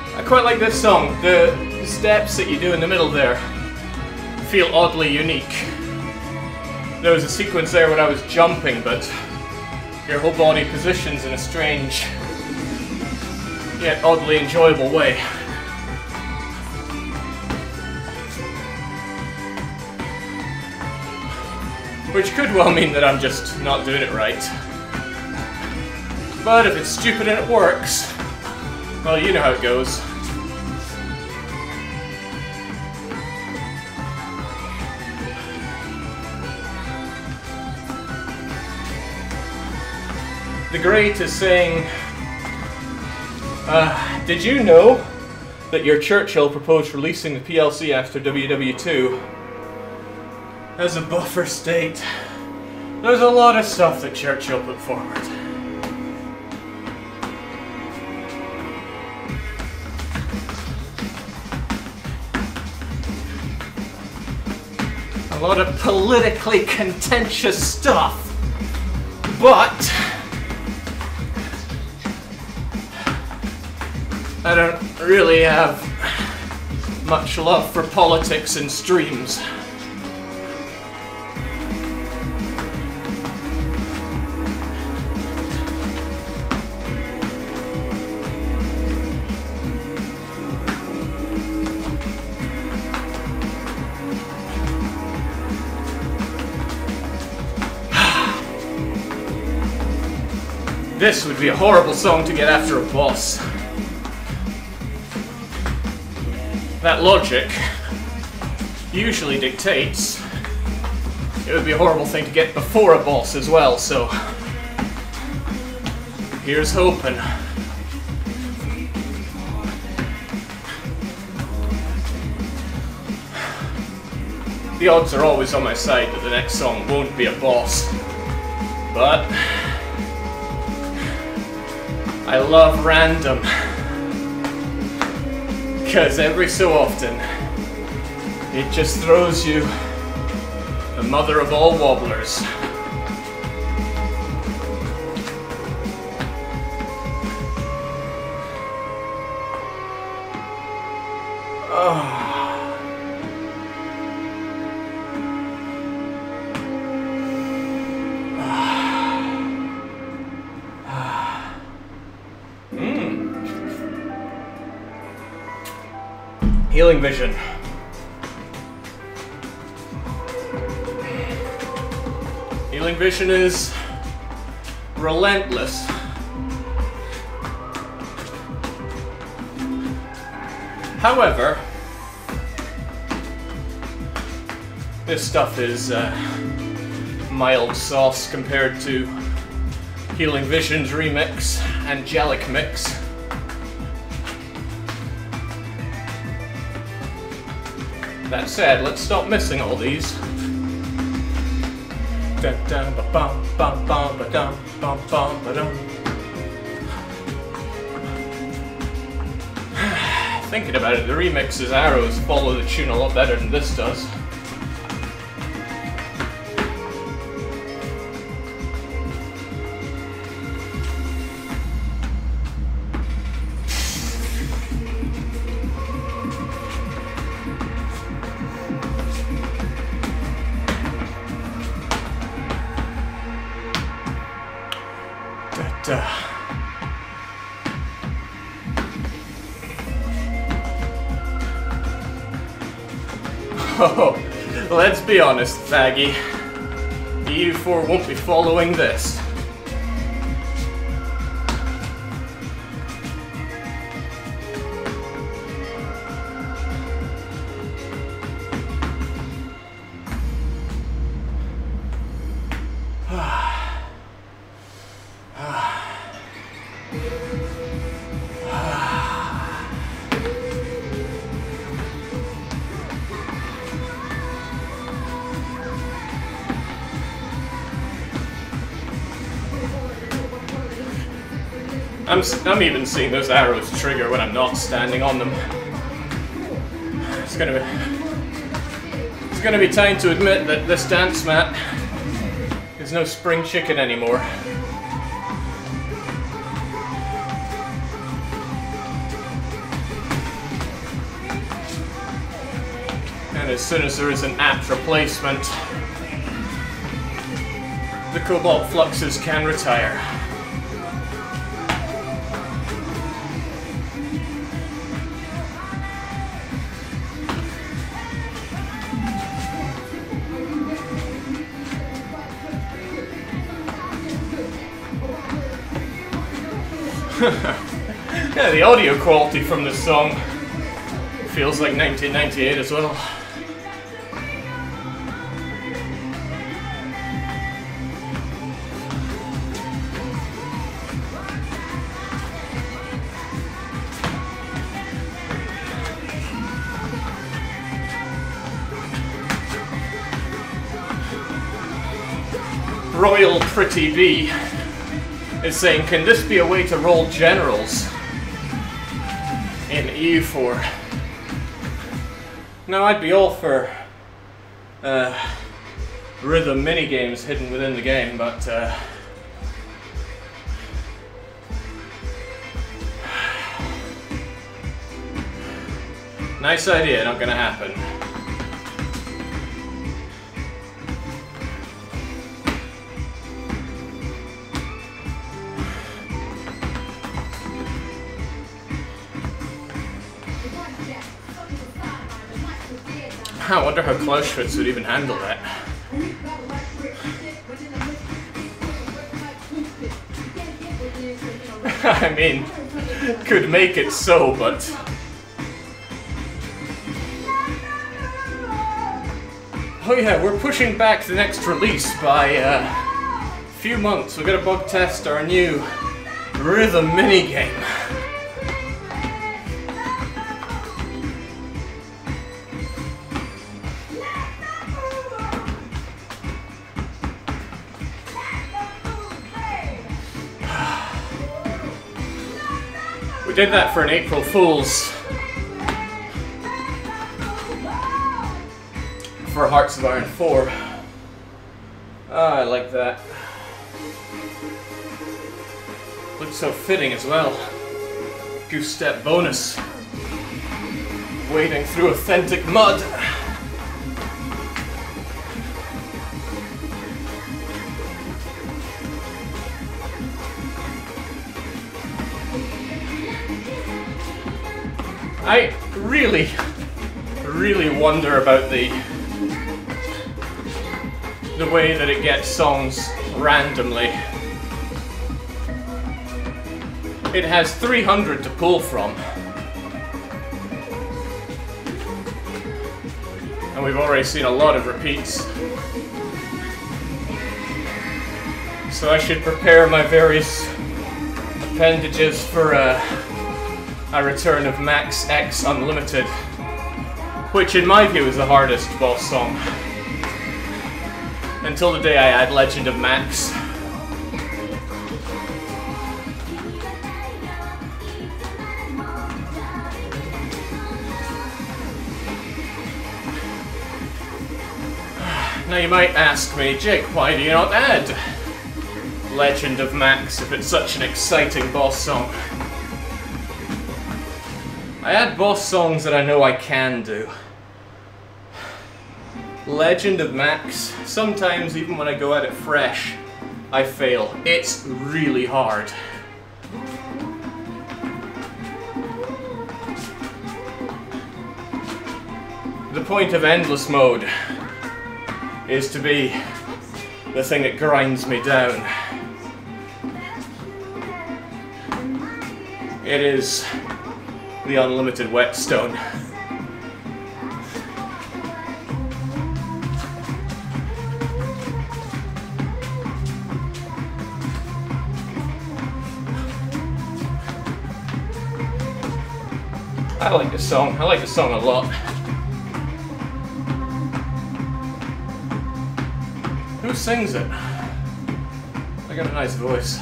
I quite like this song. The steps that you do in the middle there feel oddly unique. There was a sequence there when I was jumping, but your whole body positions in a strange yet oddly enjoyable way. Which could well mean that I'm just not doing it right. But if it's stupid and it works, well, you know how it goes. The Great is saying, did you know that your Churchill proposed releasing the PLC after WW2 as a buffer state? There's a lot of stuff that Churchill put forward. A lot of politically contentious stuff, but I don't really have much love for politics and streams. This would be a horrible song to get after a boss. That logic usually dictates it would be a horrible thing to get before a boss as well, so here's hoping. The odds are always on my side that the next song won't be a boss, but I love random. Because every so often, it just throws you the mother of all wobblers. Healing Vision. Healing Vision is relentless. However, this stuff is mild sauce compared to Healing Vision's remix, Angelic Mix. That said, let's stop missing all these. Thinking about it, the remix's arrows follow the tune a lot better than this does. Oh, let's be honest, faggy. EU4 won't be following this. I'm even seeing those arrows trigger when I'm not standing on them. It's gonna be time to admit that this dance mat is no spring chicken anymore. And as soon as there is an apt replacement, the cobalt fluxes can retire. Yeah, the audio quality from this song feels like 1998 as well. Royal Pretty Bee is saying, can this be a way to roll generals in EU4? Now, I'd be all for rhythm minigames hidden within the game, but nice idea, not gonna happen. I wonder how Clausewitz would even handle that. I mean, could make it so, but... Oh yeah, we're pushing back the next release by a few months. We're gonna bug test our new rhythm minigame. We did that for an April Fool's for Hearts of Iron 4. I like that. Looks so fitting as well. Goose step bonus. Wading through authentic mud. I really wonder about the way that it gets songs randomly. It has 300 to pull from. And we've already seen a lot of repeats. So I should prepare my various appendages for a return of Max X Unlimited, which in my view is the hardest boss song. Until the day I add Legend of Max. Now you might ask me, Jake, why do you not add Legend of Max if it's such an exciting boss song? I add boss songs that I know I can do. Legend of Max, sometimes even when I go at it fresh, I fail. It's really hard. The point of Endless Mode is to be the thing that grinds me down. It is the unlimited whetstone. I like this song. I like this song a lot. Who sings it? I got a nice voice.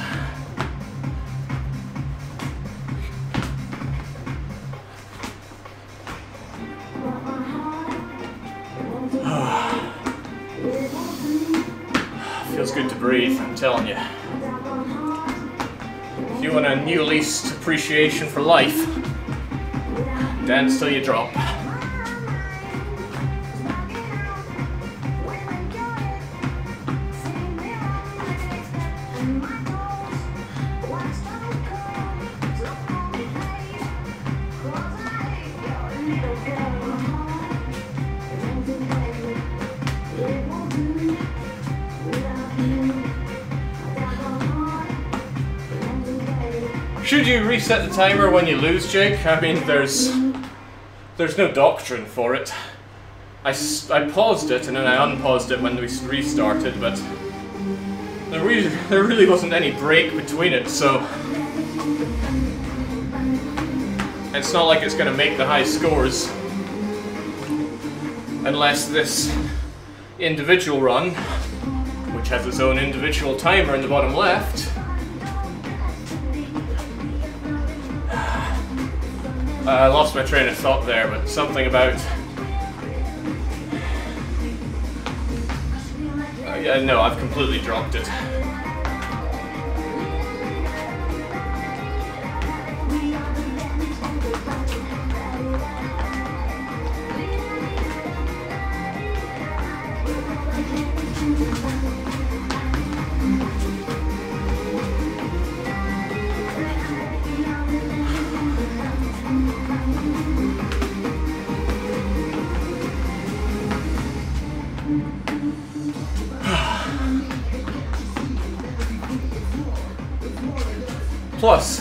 Feels good to breathe, I'm telling you. If you want a new lease appreciation for life, dance till you drop. Should you reset the timer when you lose, Jake? I mean, there's no doctrine for it. I paused it and then I unpaused it when we restarted, but there really wasn't any break between it, so it's not like it's going to make the high scores unless this individual run, which has its own individual timer in the bottom left, I lost my train of thought there, but something about... yeah, no, I've completely dropped it. Plus,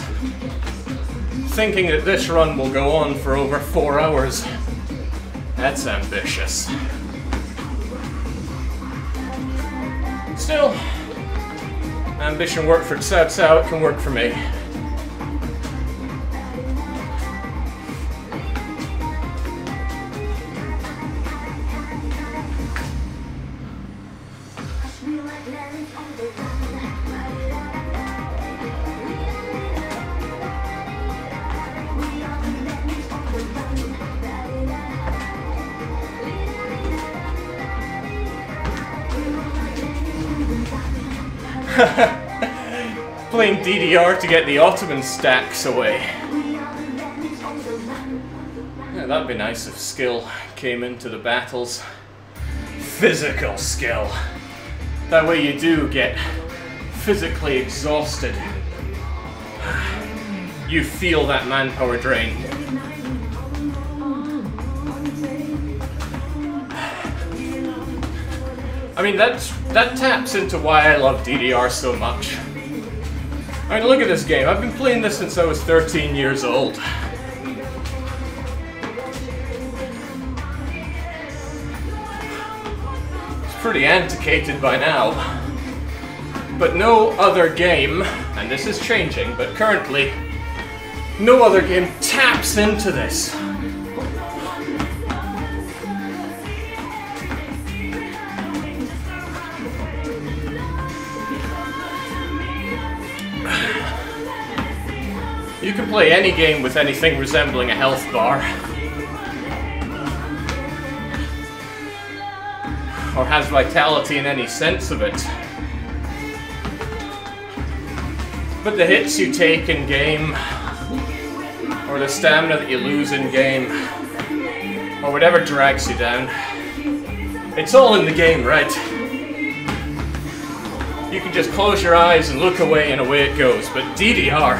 thinking that this run will go on for over 4 hours, that's ambitious. Still, ambition worked for Cao Cao, it can work for me. Playing DDR to get the Ottoman stacks away. Yeah, that'd be nice if skill came into the battles. Physical skill. That way you do get physically exhausted. You feel that manpower drain. I mean, that taps into why I love DDR so much. I mean, look at this game. I've been playing this since I was 13 years old. It's pretty antiquated by now. But no other game, and this is changing, but currently, no other game taps into this. You can play any game with anything resembling a health bar. Or has vitality in any sense of it. But the hits you take in game, or the stamina that you lose in game, or whatever drags you down, it's all in the game, right? you can just close your eyes and look away and away it goes. But DDR,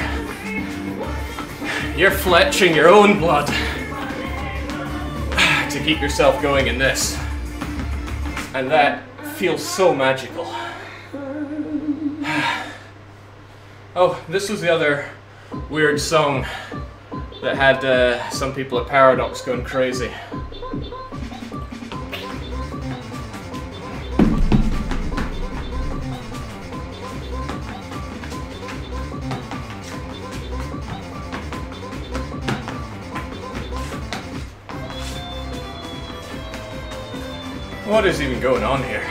you're fletching your own blood to keep yourself going in this. And that feels so magical. Oh, this was the other weird song that had some people at Paradox going crazy. What is even going on here?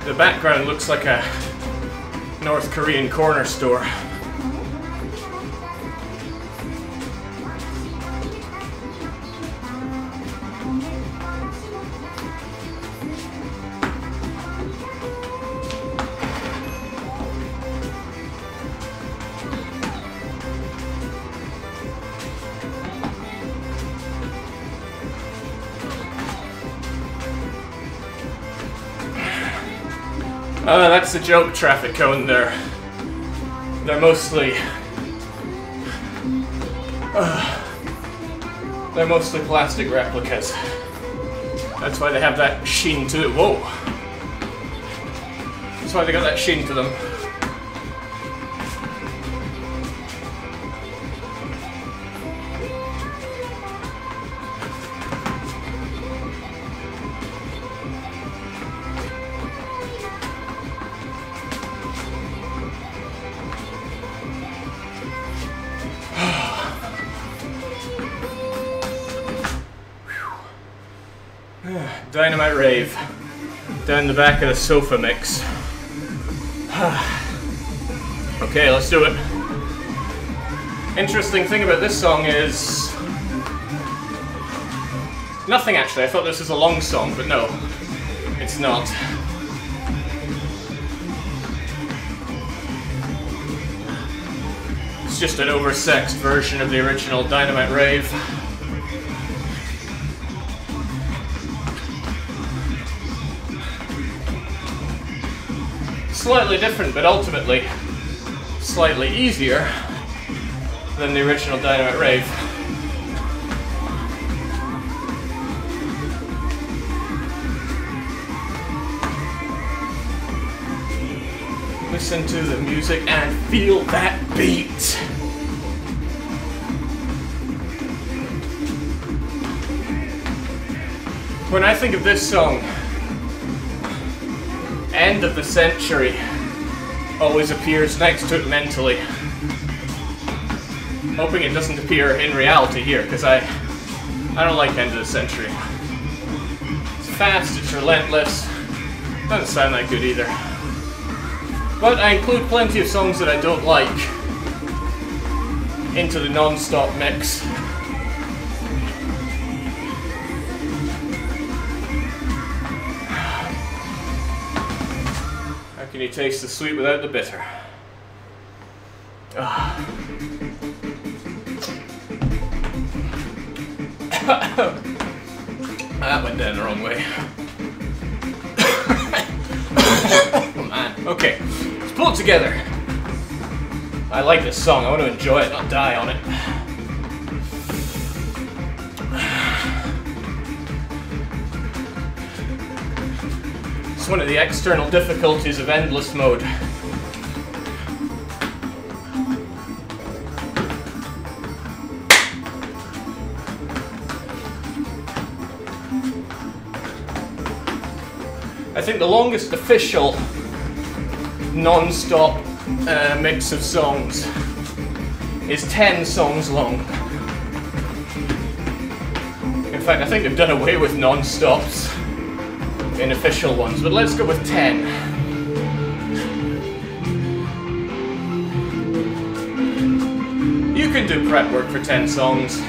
The background looks like a North Korean corner store. That's the joke traffic cone there. They're mostly plastic replicas. That's why they have that sheen to it. Whoa! That's why they got that sheen to them. Dynamite Rave down the back of the sofa mix. Okay, let's do it. Interesting thing about this song is nothing actually. I thought this was a long song, but no, it's not. It's just an oversexed version of the original Dynamite Rave. Slightly different, but ultimately slightly easier than the original Dynamite Rave. Listen to the music and feel that beat. When I think of this song, End of the Century always appears next to it mentally. Hoping it doesn't appear in reality here, because I don't like End of the Century. It's fast, it's relentless, doesn't sound that good either. But I include plenty of songs that I don't like into the non-stop mix. Can you taste the sweet without the bitter? That went down the wrong way. Oh man. Okay, let's pull it together. I like this song. I want to enjoy it, not die on it. It's one of the external difficulties of Endless Mode. I think the longest official non-stop mix of songs is 10 songs long. In fact, I think they've done away with non-stops in official ones, but let's go with 10. You can do prep work for 10 songs.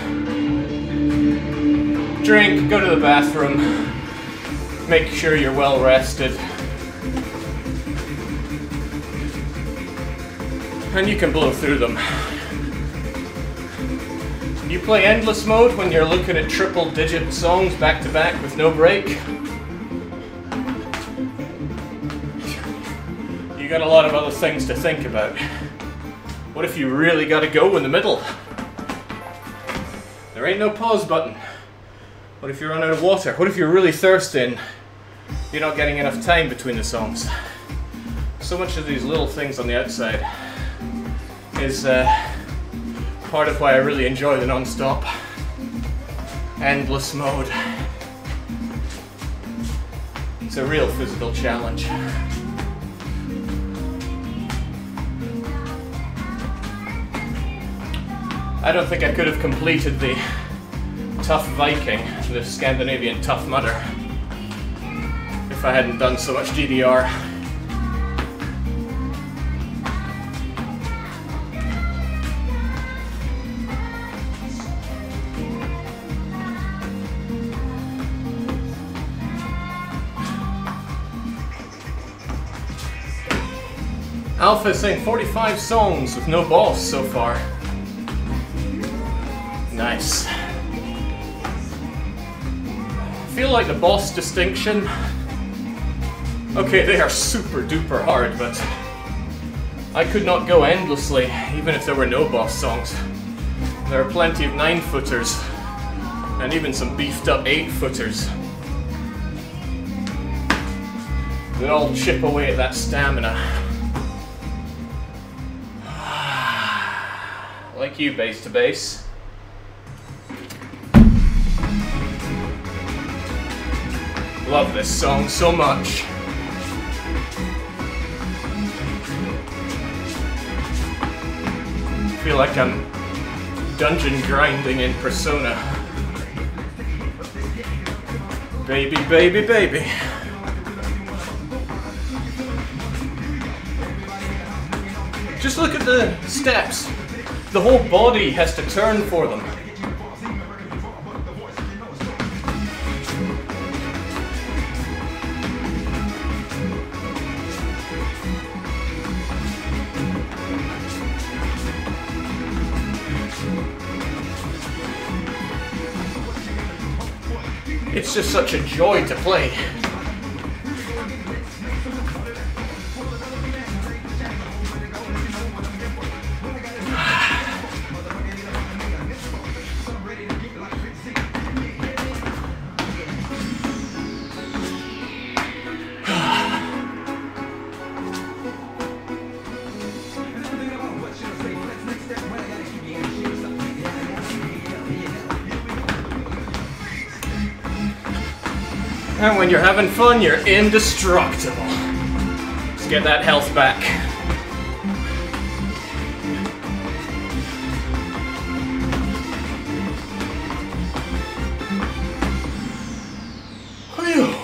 Drink, go to the bathroom, make sure you're well rested. And you can blow through them. You play Endless Mode when you're looking at triple-digit songs back to back with no break. you got a lot of other things to think about. What if you really gotta go in the middle? There ain't no pause button. What if you run out of water? What if you're really thirsty and you're not getting enough time between the songs? So much of these little things on the outside is part of why I really enjoy the non-stop endless mode. It's a real physical challenge. I don't think I could have completed the Tough Viking, the Scandinavian Tough Mudder, if I hadn't done so much DDR. Alpha is saying 45 songs with no boss so far. Nice. I feel like the boss distinction. Okay, they are super duper hard, but I could not go endlessly, even if there were no boss songs. There are plenty of 9-footers, and even some beefed up 8-footers that all chip away at that stamina. Like you, base to base. Love this song so much. Feel like I'm dungeon grinding in Persona. Baby, baby, baby. Just look at the steps. The whole body has to turn for them. It's just such a joy to play. And when you're having fun, you're indestructible. Let's get that health back. Whew.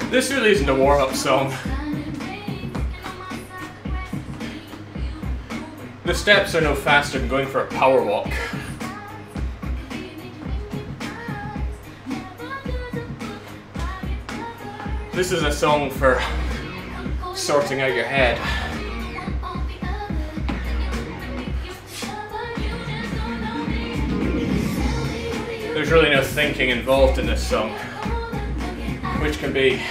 This really isn't a warm-up song. The steps are no faster than going for a power walk. This is a song for sorting out your head. There's really no thinking involved in this song, which can be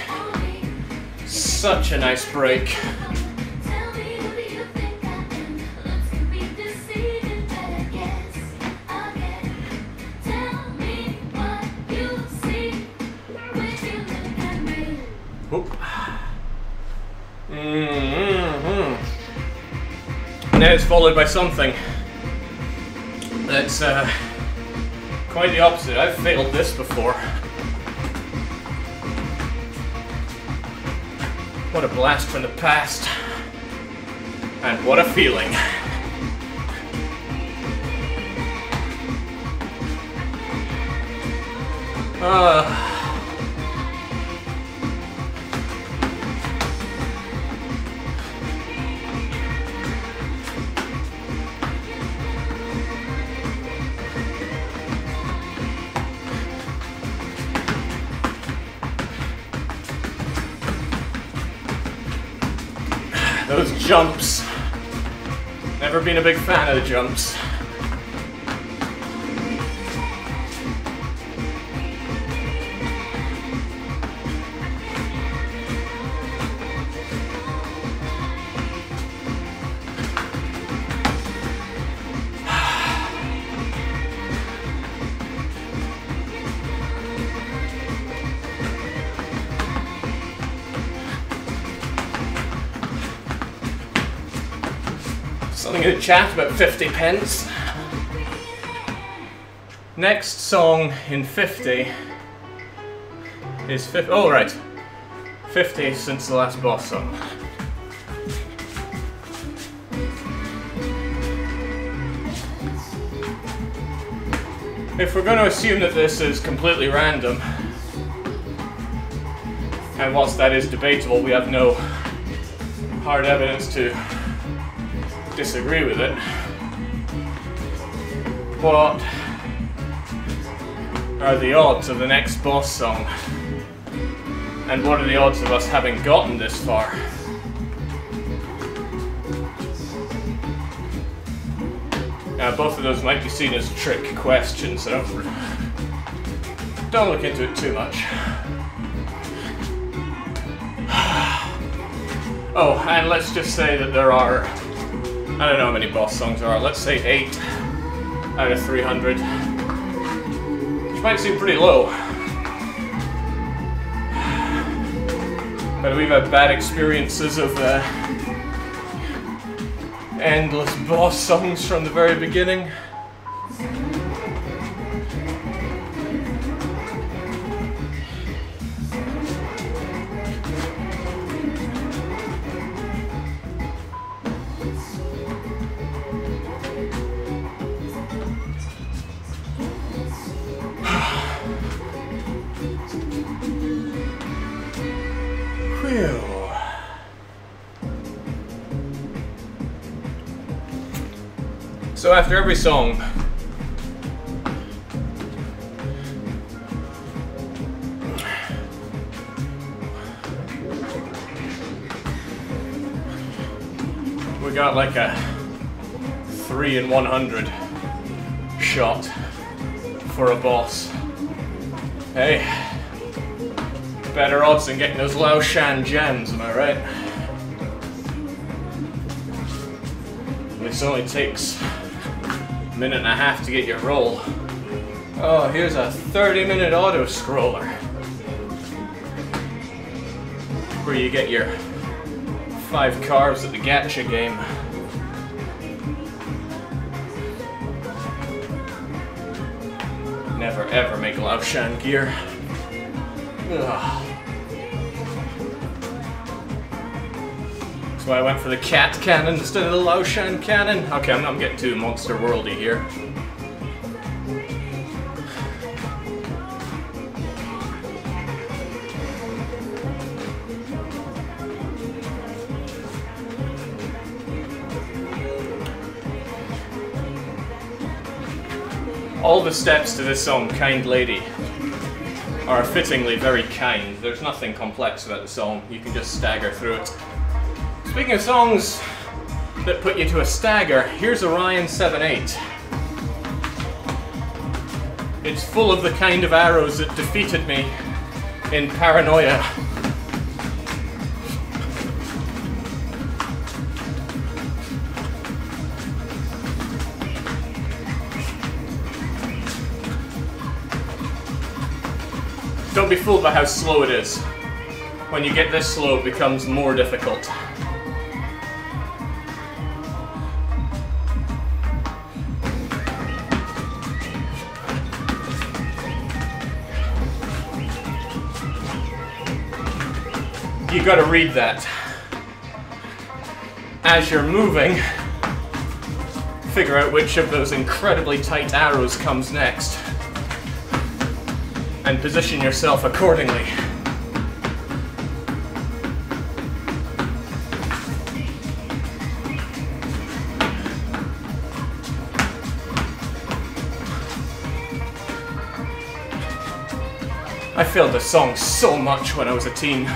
such a nice break. Now it's followed by something that's quite the opposite. I've failed this before. What a blast from the past. And what a feeling. jumps. Never been a big fan of the jumps. Something in the chat about 50 pence. Next song in 50 is 50. Oh, right. 50 since the last boss song. If we're going to assume that this is completely random, and whilst that is debatable, we have no hard evidence to disagree with it. What are the odds of the next boss song? And what are the odds of us having gotten this far? Now, both of those might be seen as trick questions, so don't look into it too much. Oh, and let's just say that there are, I don't know how many boss songs there are, let's say 8 out of 300, which might seem pretty low. But we've had bad experiences of endless boss songs from the very beginning. So after every song, we got like a 3 in 100 shot for a boss. Hey, better odds than getting those Lao Shan gems, am I right? This only takes a minute and a half to get your roll. Oh, here's a 30-minute auto-scroller where you get your 5 carbs at the gacha game. Never ever make Lao Shan gear. Ugh. That's why I went for the cat cannon instead of the Lao Shan cannon. Okay, I'm getting too monster worldy here. All the steps to this song, Kind Lady, are fittingly very kind. There's nothing complex about the song. You can just stagger through it. Speaking of songs that put you to a stagger, here's Orion 7-8. It's full of the kind of arrows that defeated me in Paranoia. Don't be fooled by how slow it is. When you get this slow, it becomes more difficult. You gotta read that. As you're moving, figure out which of those incredibly tight arrows comes next, and position yourself accordingly. I failed this song so much when I was a teen.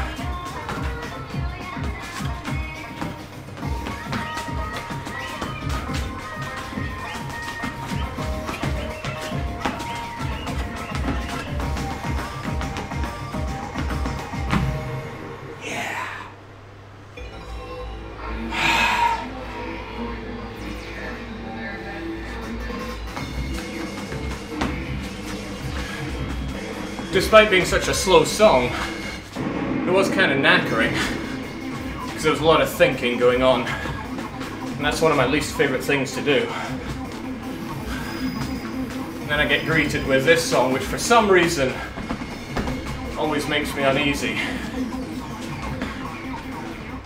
despite being such a slow song, it was kind of knackering, because there was a lot of thinking going on, and that's one of my least favorite things to do. And then I get greeted with this song, which for some reason always makes me uneasy.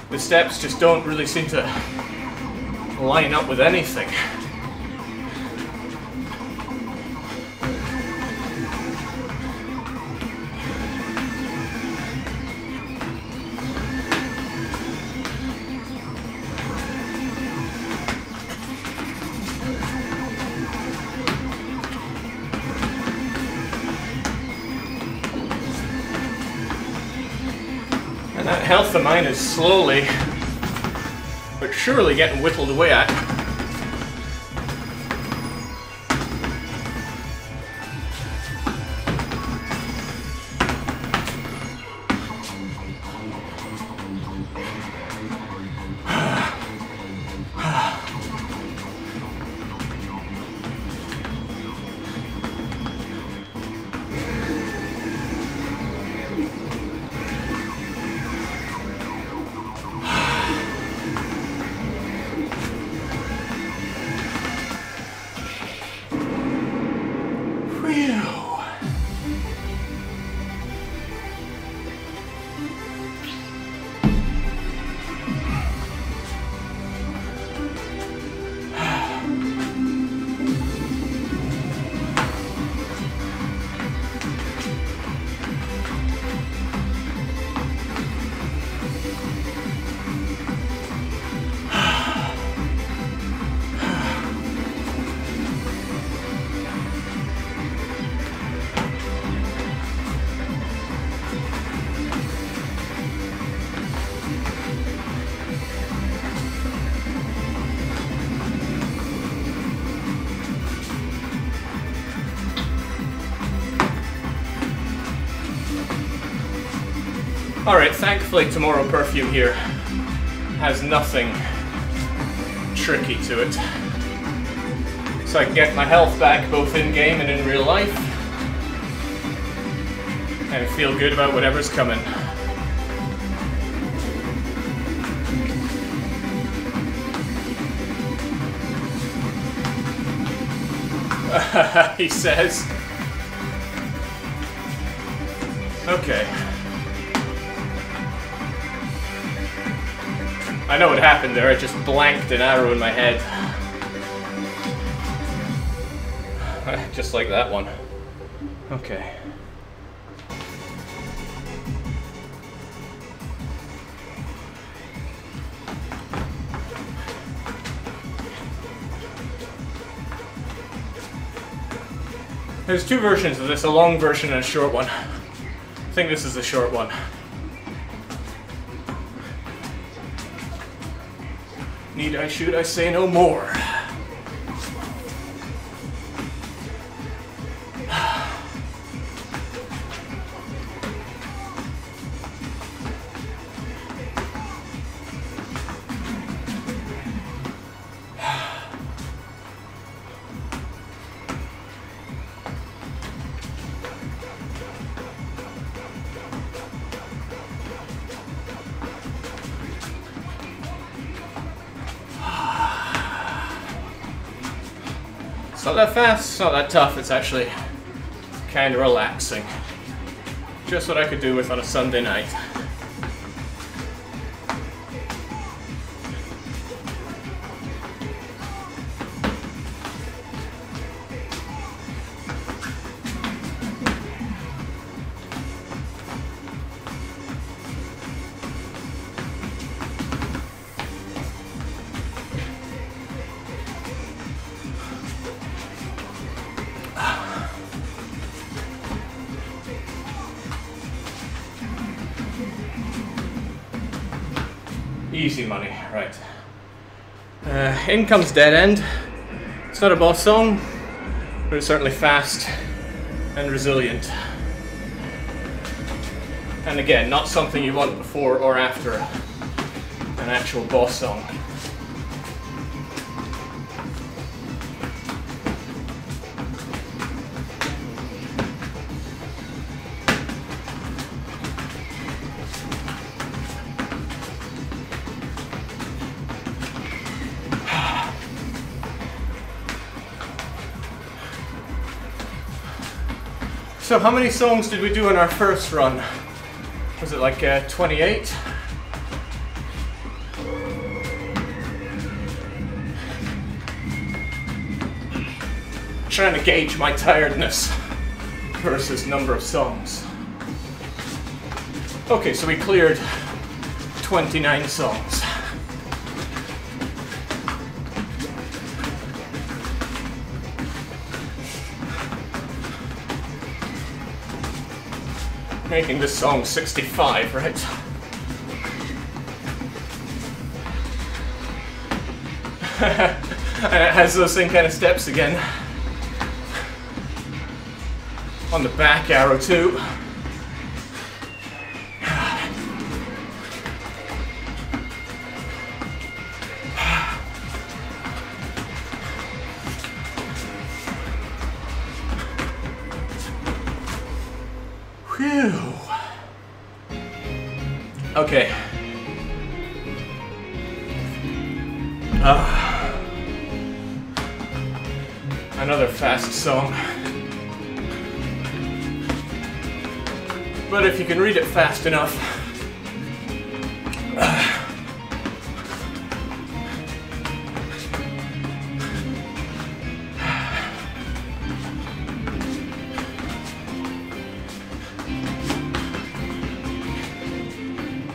The steps just don't really seem to line up with anything. And that health of mine is slowly but surely getting whittled away at. Alright, thankfully Tomorrow Perfume here has nothing tricky to it. So I can get my health back both in-game and in real life. And feel good about whatever's coming. He says. Okay. I know what happened there, I just blanked an arrow in my head. Just like that one. Okay. There's two versions of this, a long version and a short one. I think this is the short one. Need I, should I say no more? It's not that fast, it's not that tough, it's actually kind of relaxing. Just what I could do with on a Sunday night. Easy money, right. In comes Dead End. It's not a boss song, but it's certainly fast and resilient. And again, not something you want before or after an actual boss song. So how many songs did we do in our first run? Was it like 28? Trying to gauge my tiredness versus number of songs. Okay, so we cleared 29 songs. Making this song 65, right? And it has those same kind of steps again. On the back arrow too. Whew. Okay. Another fast song. But if you can read it fast enough,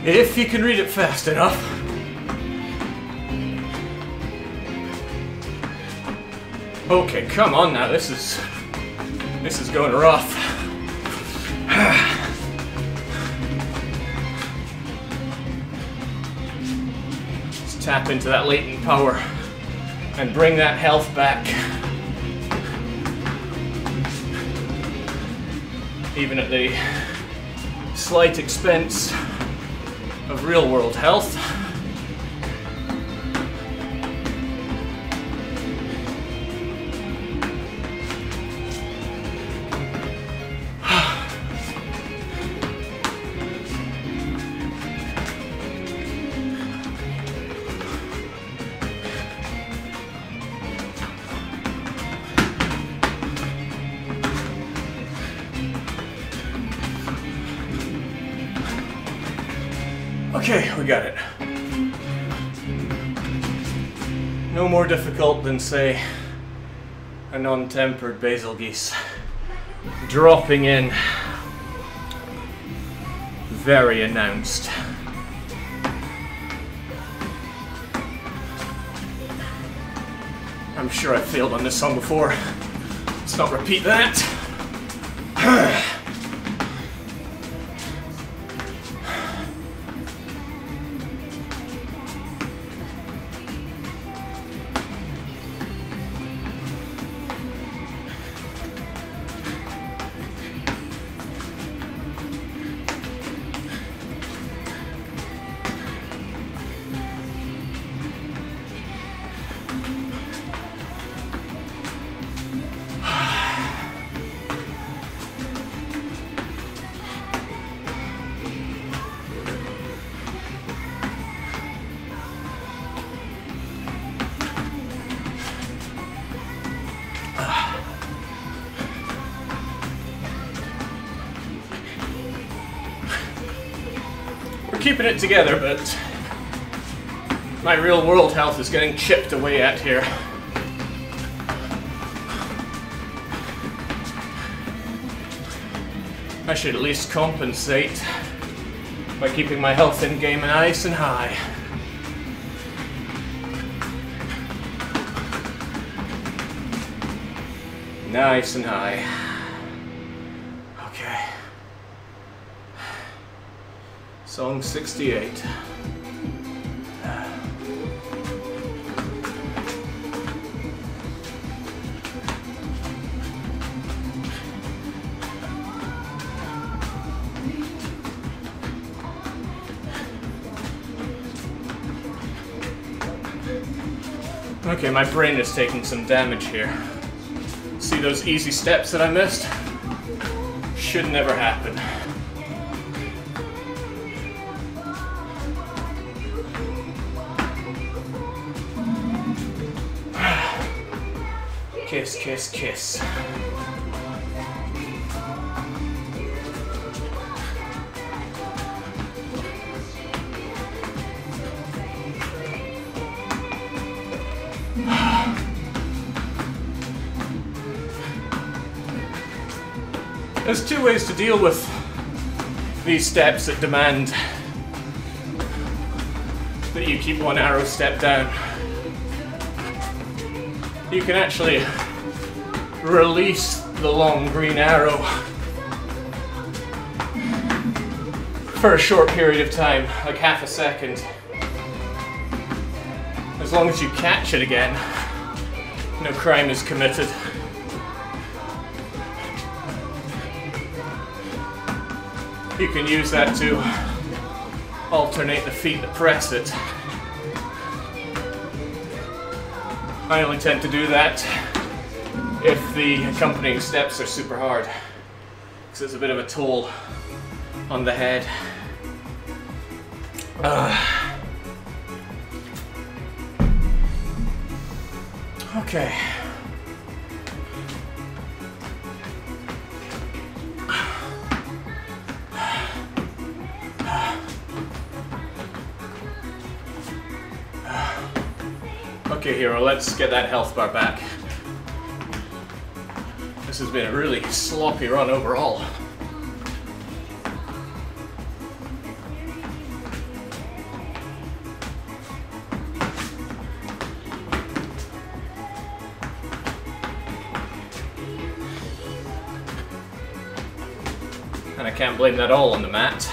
if you can read it fast enough, okay, come on now, this is going rough. Tap into that latent power and bring that health back. Even at the slight expense of real-world health. Okay, we got it. No more difficult than, say, a non-tempered basil geese. Dropping in. Very announced. I'm sure I failed on this song before. Let's not repeat that. Keeping it together, but my real world health is getting chipped away at here. I should at least compensate by keeping my health in game nice and high. Nice and high. Okay. Song 68. Okay, my brain is taking some damage here. See those easy steps that I missed? Should never happen. Kiss, kiss, kiss. There's two ways to deal with these steps that demand that you keep one arrow step down. You can actually release the long green arrow for a short period of time, like half a second. As long as you catch it again, no crime is committed. You can use that to alternate the feet that press it. I only tend to do that if the accompanying steps are super hard, because it's a bit of a toll on the head. Okay. Okay, hero, let's get that health bar back. This has been a really sloppy run overall. And I can't blame that all on the mat.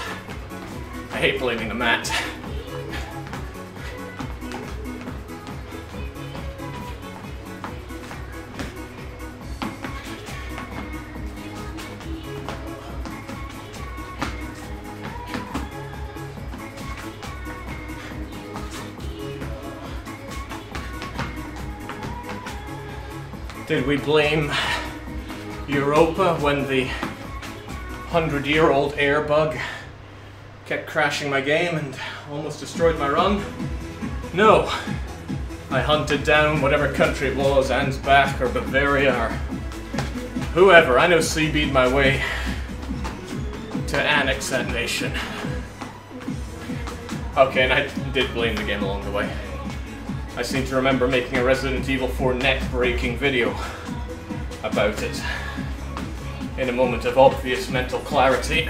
I hate blaming the mat. Did we blame Europa when the 100-year-old air bug kept crashing my game and almost destroyed my run? No. I hunted down whatever country it was, Ansbach or Bavaria or whoever. I know CB'd my way to annex that nation. Okay, and I did blame the game along the way. I seem to remember making a Resident Evil 4 neck-breaking video about it in a moment of obvious mental clarity.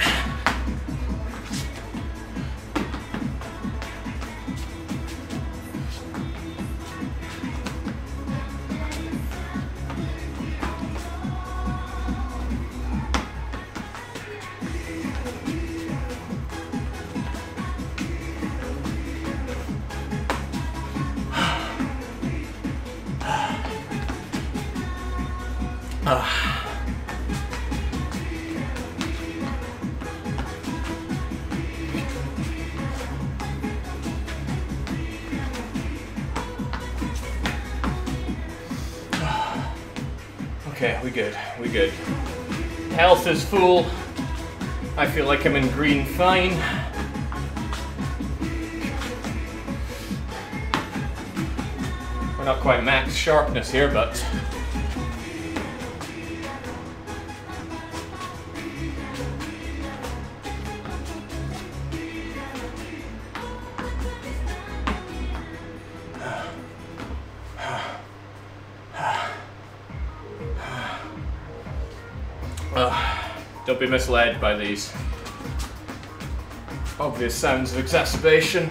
Okay, we good, we good. Health is full. I feel like I'm in green fine. We're not quite max sharpness here, but don't be misled by these obvious sounds of exacerbation.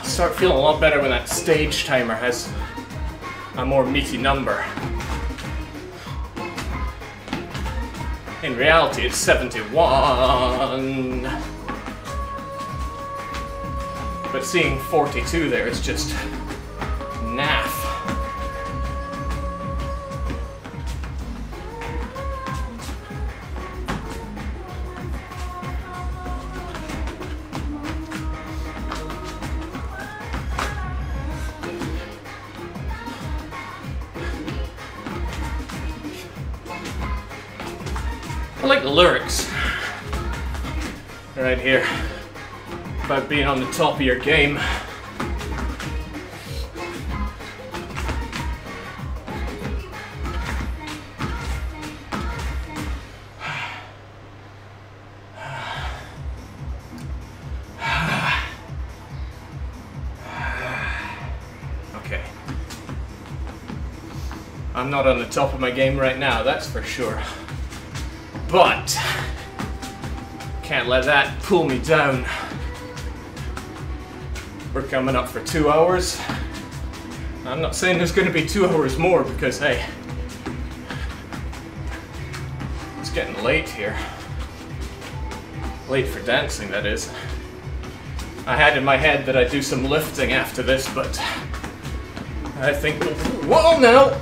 Start feeling a lot better when that stage timer has a more meaty number. In reality, it's 71. But seeing 42 there is just naff. I like the lyrics right here about being on the top of your game. Okay. I'm not on the top of my game right now, that's for sure. But can't let that pull me down. We're coming up for 2 hours. I'm not saying there's going to be 2 hours more because, hey, it's getting late here. Late for dancing, that is. I had in my head that I'd do some lifting after this, but I think, whoa, no!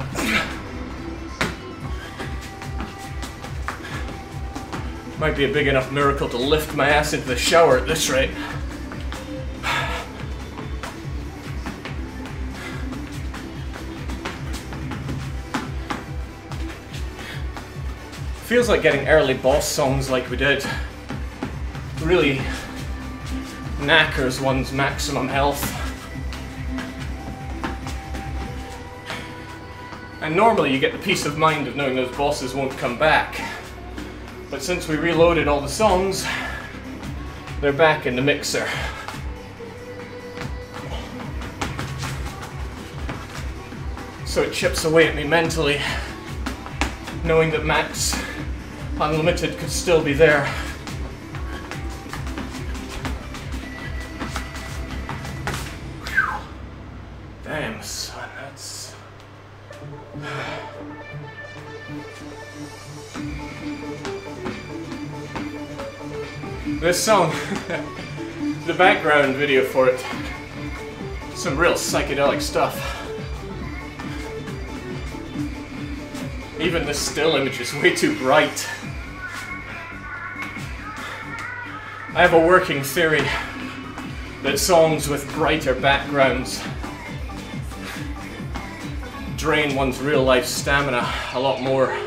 Might be a big enough miracle to lift my ass into the shower at this rate. Feels like getting early boss songs like we did really knackers one's maximum health. And normally you get the peace of mind of knowing those bosses won't come back. But since we reloaded all the songs, they're back in the mixer. So it chips away at me mentally, knowing that Max Unlimited could still be there. Whew. Damn, son, that's... This song, the background video for it, some real psychedelic stuff. Even the still image is way too bright. I have a working theory that songs with brighter backgrounds drain one's real life stamina a lot more.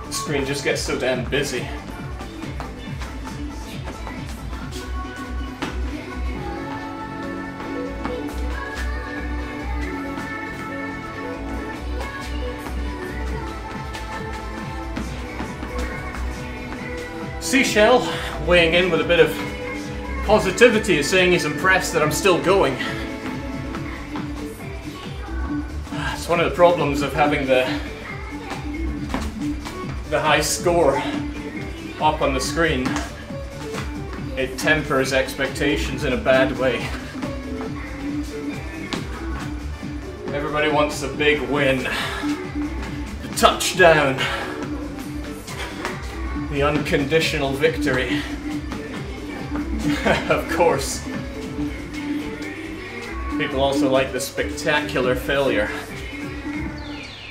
The screen just gets so damn busy. Seashell, weighing in with a bit of positivity, is saying he's impressed that I'm still going. It's one of the problems of having the high score up on the screen. It tempers expectations in a bad way. Everybody wants a big win. The touchdown. The unconditional victory. Of course. People also like the spectacular failure.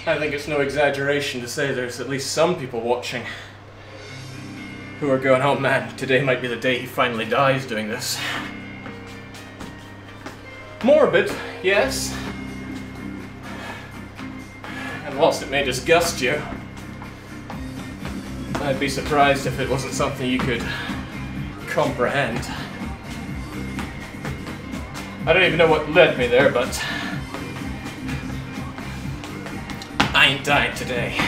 I think it's no exaggeration to say there's at least some people watching who are going, oh man, today might be the day he finally dies doing this. Morbid, yes. And whilst it may disgust you, I'd be surprised if it wasn't something you could comprehend. I don't even know what led me there, but I ain't dying today.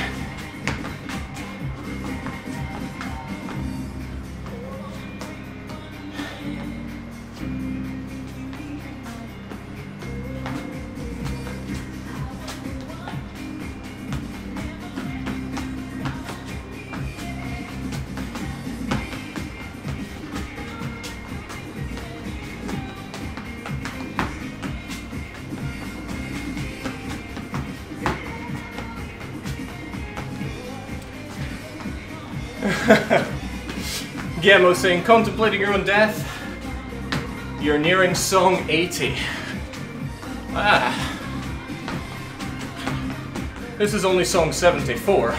Guillermo saying, contemplating your own death? You're nearing song 80. Ah. This is only song 74.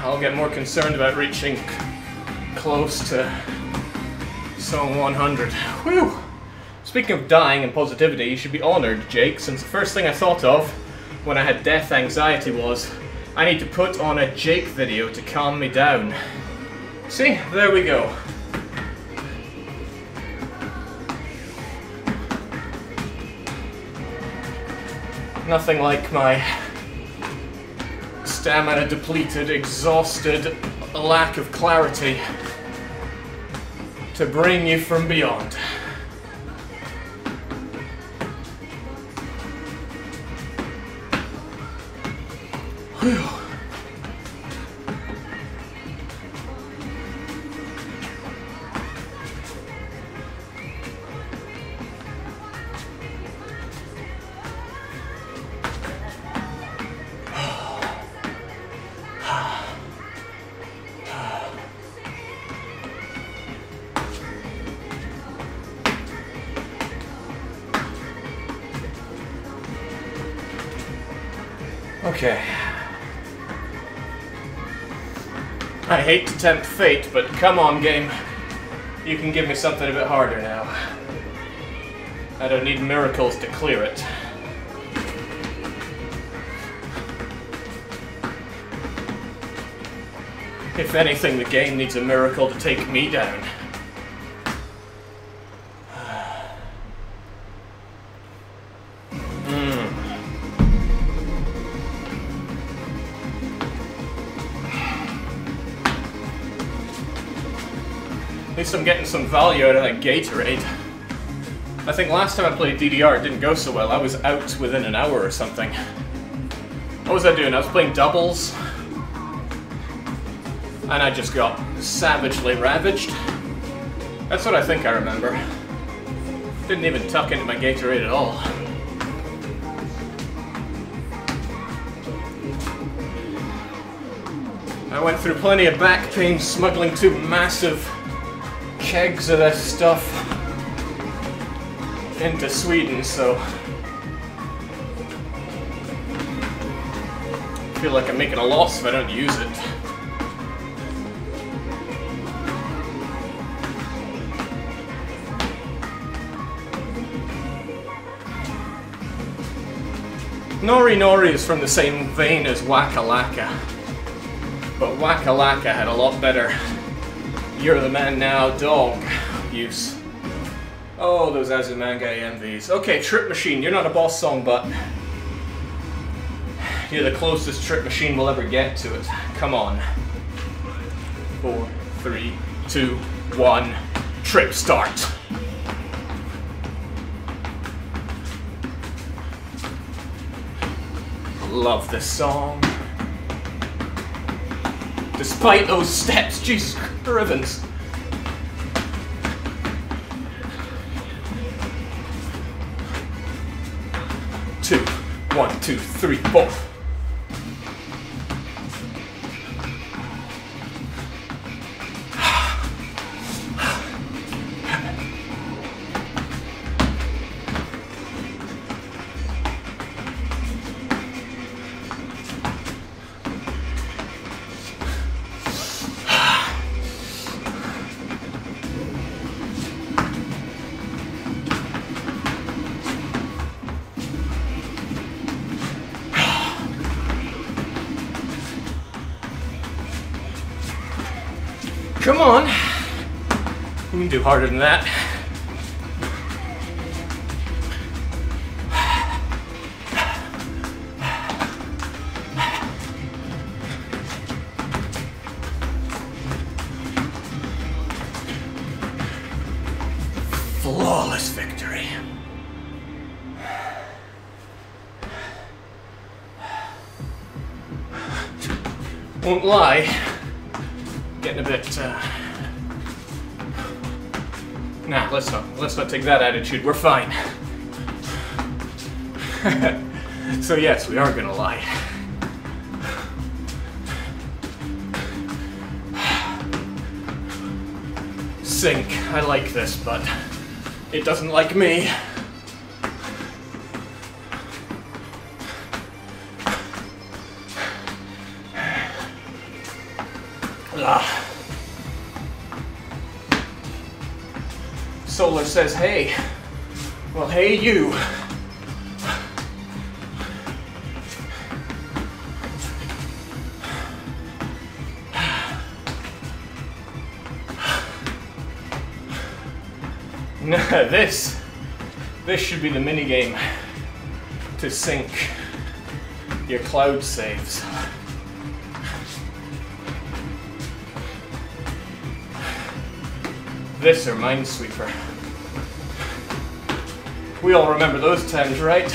I'll get more concerned about reaching close to song 100. Whew! Speaking of dying and positivity, you should be honoured, Jake, since the first thing I thought of when I had death anxiety was, I need to put on a Jake video to calm me down. See? There we go. Nothing like my stamina depleted, exhausted, lack of clarity to bring you from beyond. Whew. Okay. I hate to tempt fate, but come on, game. You can give me something a bit harder now. I don't need miracles to clear it. If anything, the game needs a miracle to take me down. At least I'm getting some value out of that Gatorade. I think last time I played DDR it didn't go so well. I was out within an hour or something. What was I doing? I was playing doubles. And I just got savagely ravaged. That's what I think I remember. Didn't even tuck into my Gatorade at all. I went through plenty of back pain smuggling 2 massive kegs of this stuff into Sweden, so I feel like I'm making a loss if I don't use it. Nori Nori is from the same vein as Waka Laka, but Waka Laka had a lot better You're the Man Now dog use. Oh, those Azumanga MVs. Okay, Trip Machine, you're not a boss song, but you're the closest Trip Machine will ever get to it. Come on. 4, 3, 2, 1, trip start. Love this song. Despite those steps, Jesus Ribbons. Two, 1, 2, 3, 4. Come on! You can do harder than that. Flawless victory. Won't lie. Getting a bit, nah, let's not take that attitude. We're fine. So yes, we are gonna lie. Sync. I like this, but it doesn't like me. Solar says, hey. Well, hey you. This should be the minigame to sync your cloud saves. This or Minesweeper. We all remember those times, right?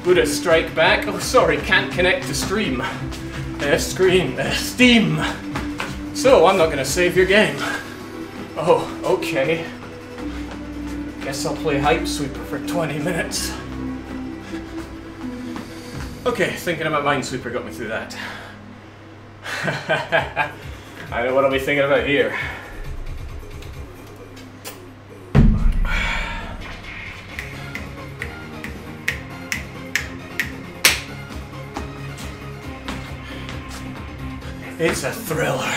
Buddha Strike Back. Oh, sorry, can't connect to Steam. Steam. So I'm not gonna save your game. Oh, okay. Guess I'll play Hype Sweeper for 20 minutes. Okay, thinking about Minesweeper got me through that. I know what I'll be thinking about here. It's a thriller.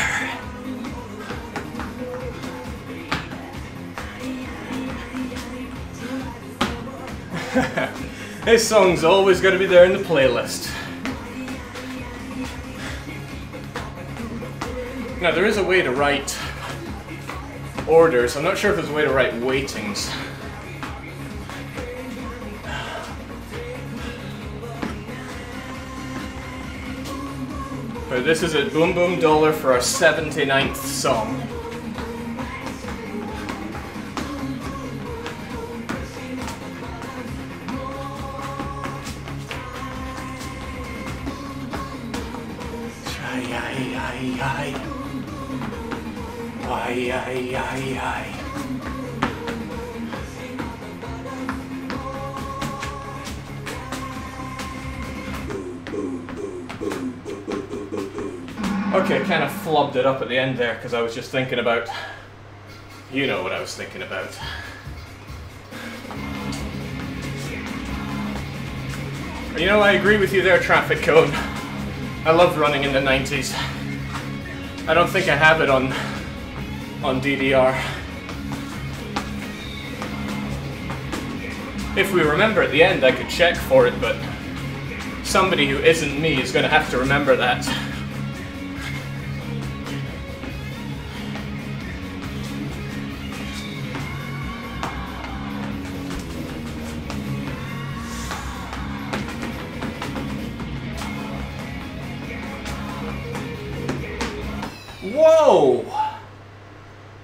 This song's always going to be there in the playlist. Now there is a way to write orders. I'm not sure if there's a way to write weightings. But this is at Boom Boom Dollar for our 79th song. Okay, kind of flubbed it up at the end there because I was just thinking about, you know what I was thinking about. You know, I agree with you there, Traffic Cone. I loved running in the 90s. I don't think I have it on DDR. If we remember at the end, I could check for it, but somebody who isn't me is going to have to remember that. Whoa!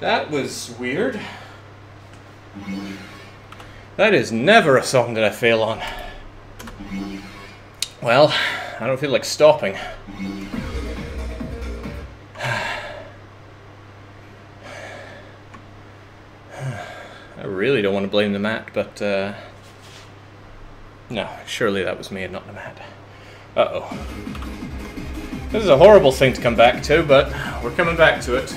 That was weird. That is never a song that I fail on. Well, I don't feel like stopping. I really don't want to blame the mat, but no, surely that was me and not the mat. Uh-oh. This is a horrible thing to come back to, but we're coming back to it.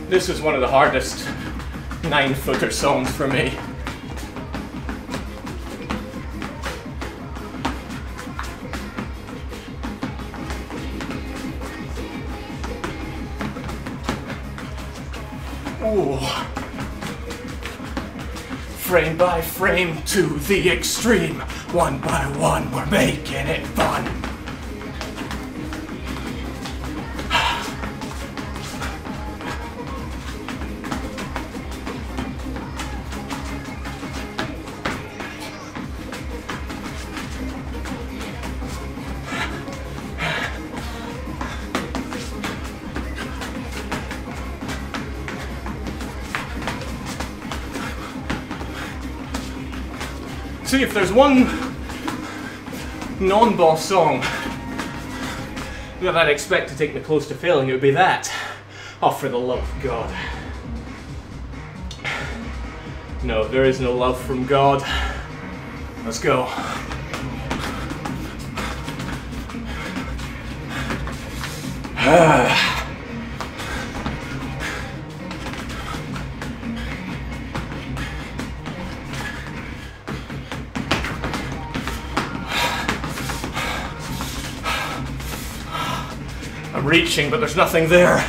This was one of the hardest 9-footer songs for me. Ooh. Frame by frame to the extreme. One by one, we're making it fun. See, if there's one non-boss song that I'd expect to take me close to failing, it would be that. Oh, for the love of God. No, there is no love from God. Let's go. I'm reaching, but there's nothing there.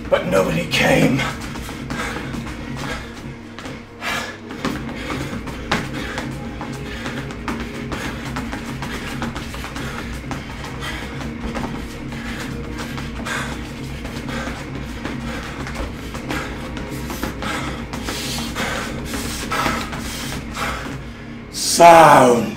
But nobody came. Sound.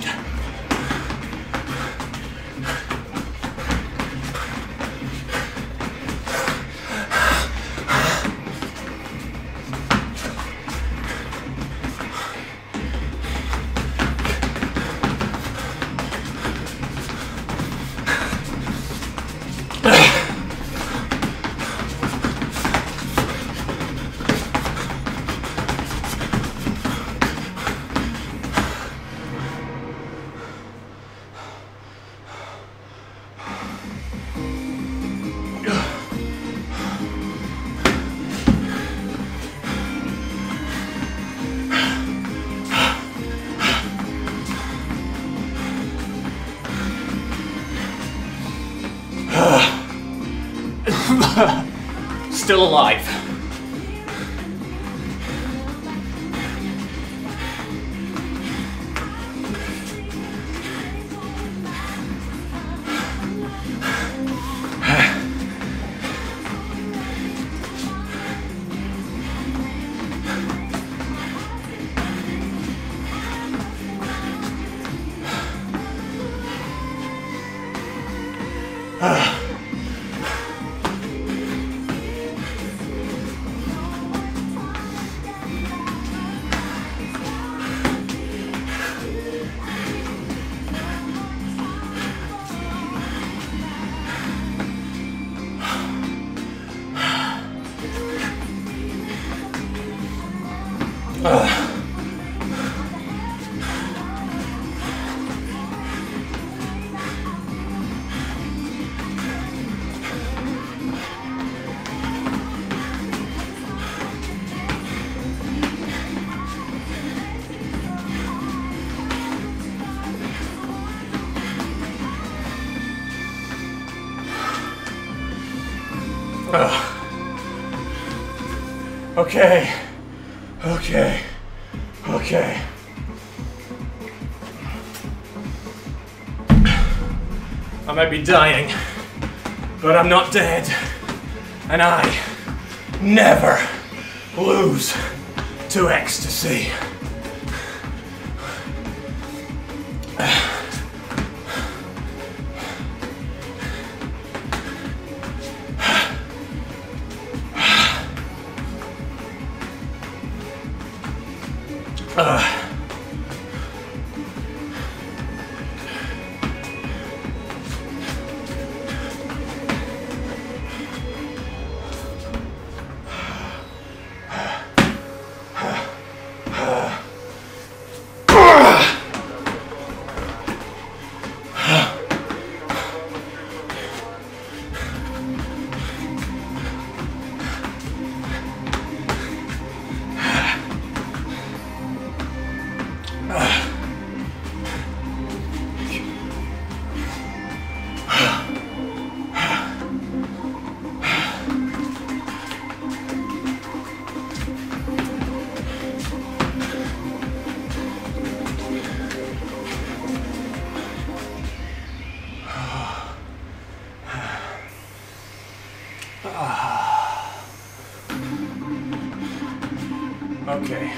Still alive. Okay. Okay. Okay. I might be dying, but I'm not dead. And I never lose to ecstasy. Okay.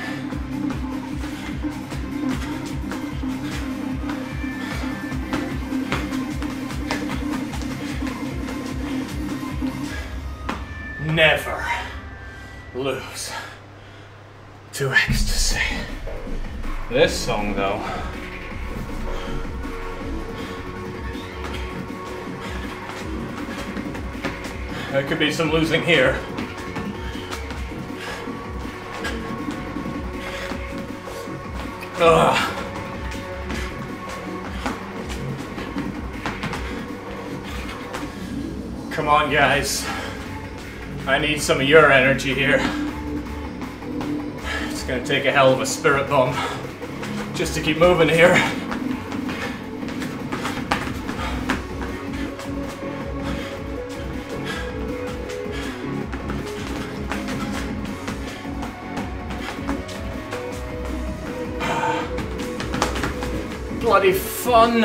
Never lose to ecstasy. This song, though. There could be some losing here. Ugh. Come on, guys. I need some of your energy here. It's gonna take a hell of a spirit bomb just to keep moving here. Bloody fun.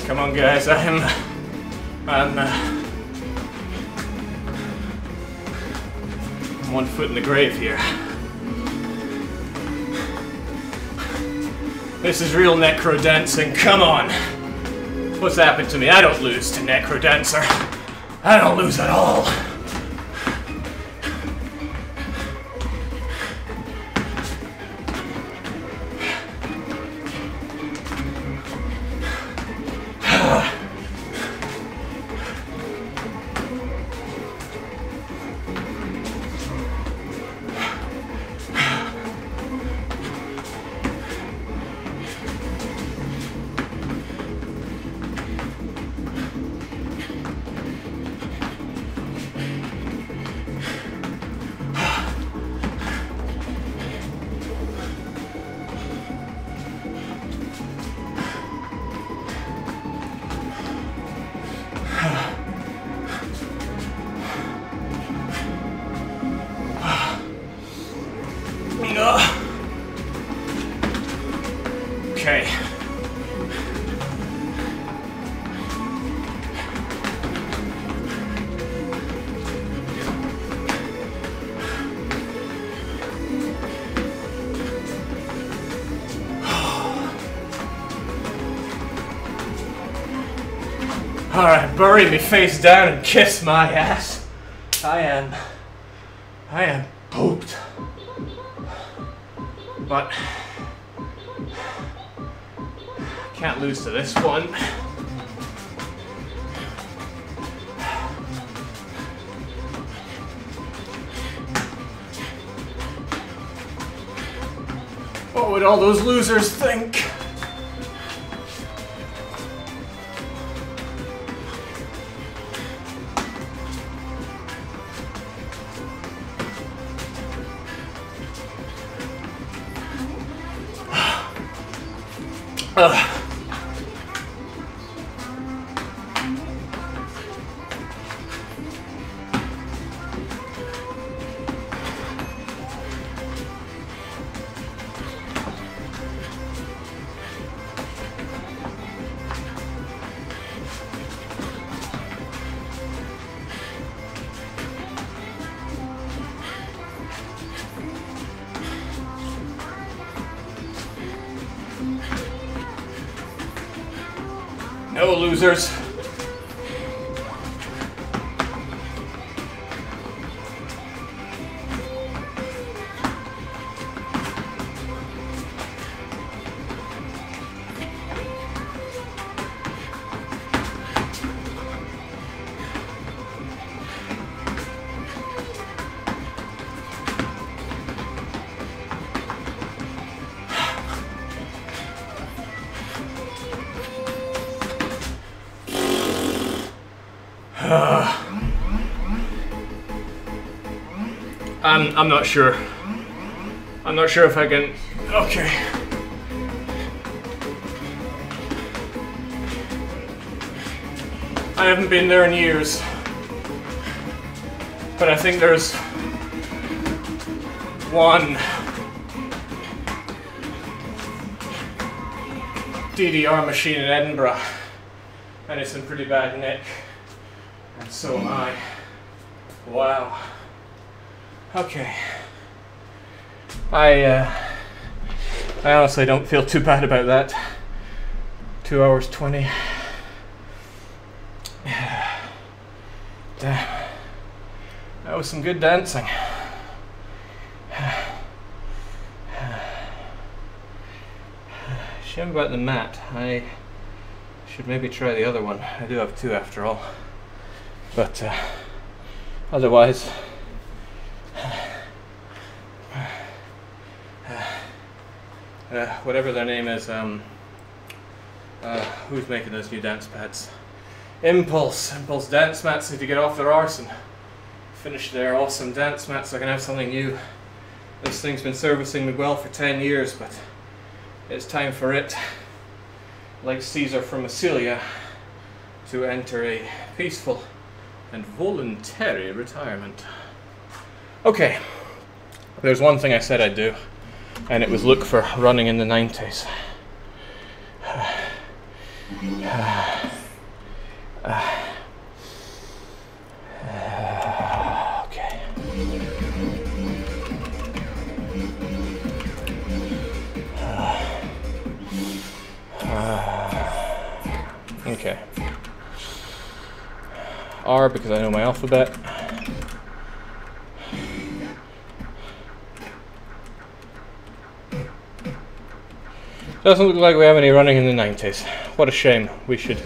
Come on, guys, I'm one foot in the grave here. This is real necro dancing, come on! What's happened to me? I don't lose to necro dancer. I don't lose at all. Okay. Alright, bury me face down and kiss my ass. I am pooped. But can't lose to this one. What would all those losers think? No losers. I'm not sure. I'm not sure if I can. Okay. I haven't been there in years, but I think there's one DDR machine in Edinburgh, and it's in pretty bad nick, and so am I. Wow. Okay. I honestly don't feel too bad about that. 2 hours 20. Damn. was some good dancing. Shame about the mat. I should maybe try the other one. I do have two after all. But otherwise, whatever their name is, who's making those new dance pads? Impulse dance mats need to get off their arse and finish their awesome dance mats so I can have something new. This thing's been servicing me well for 10 years, but it's time for it, like Caesar from Massilia, to enter a peaceful and voluntary retirement. Okay, there's one thing I said I'd do, and it was look for running in the 90s. Okay. Okay. R because I know my alphabet. Doesn't look like we have any running in the 90s. What a shame. We should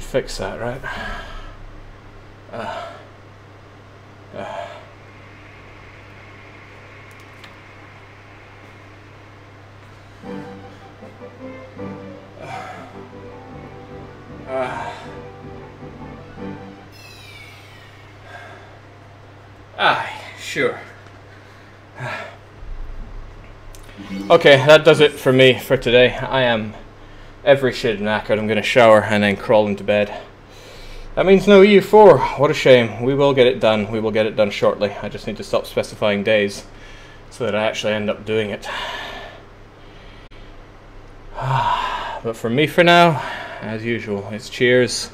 fix that, right? Sure. Okay, that does it for me for today. I am every shade knackered. I'm going to shower and then crawl into bed. That means no EU4. What a shame. We will get it done. We will get it done shortly. I just need to stop specifying days so that I actually end up doing it. But for me for now, as usual, it's cheers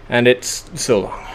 and it's so long.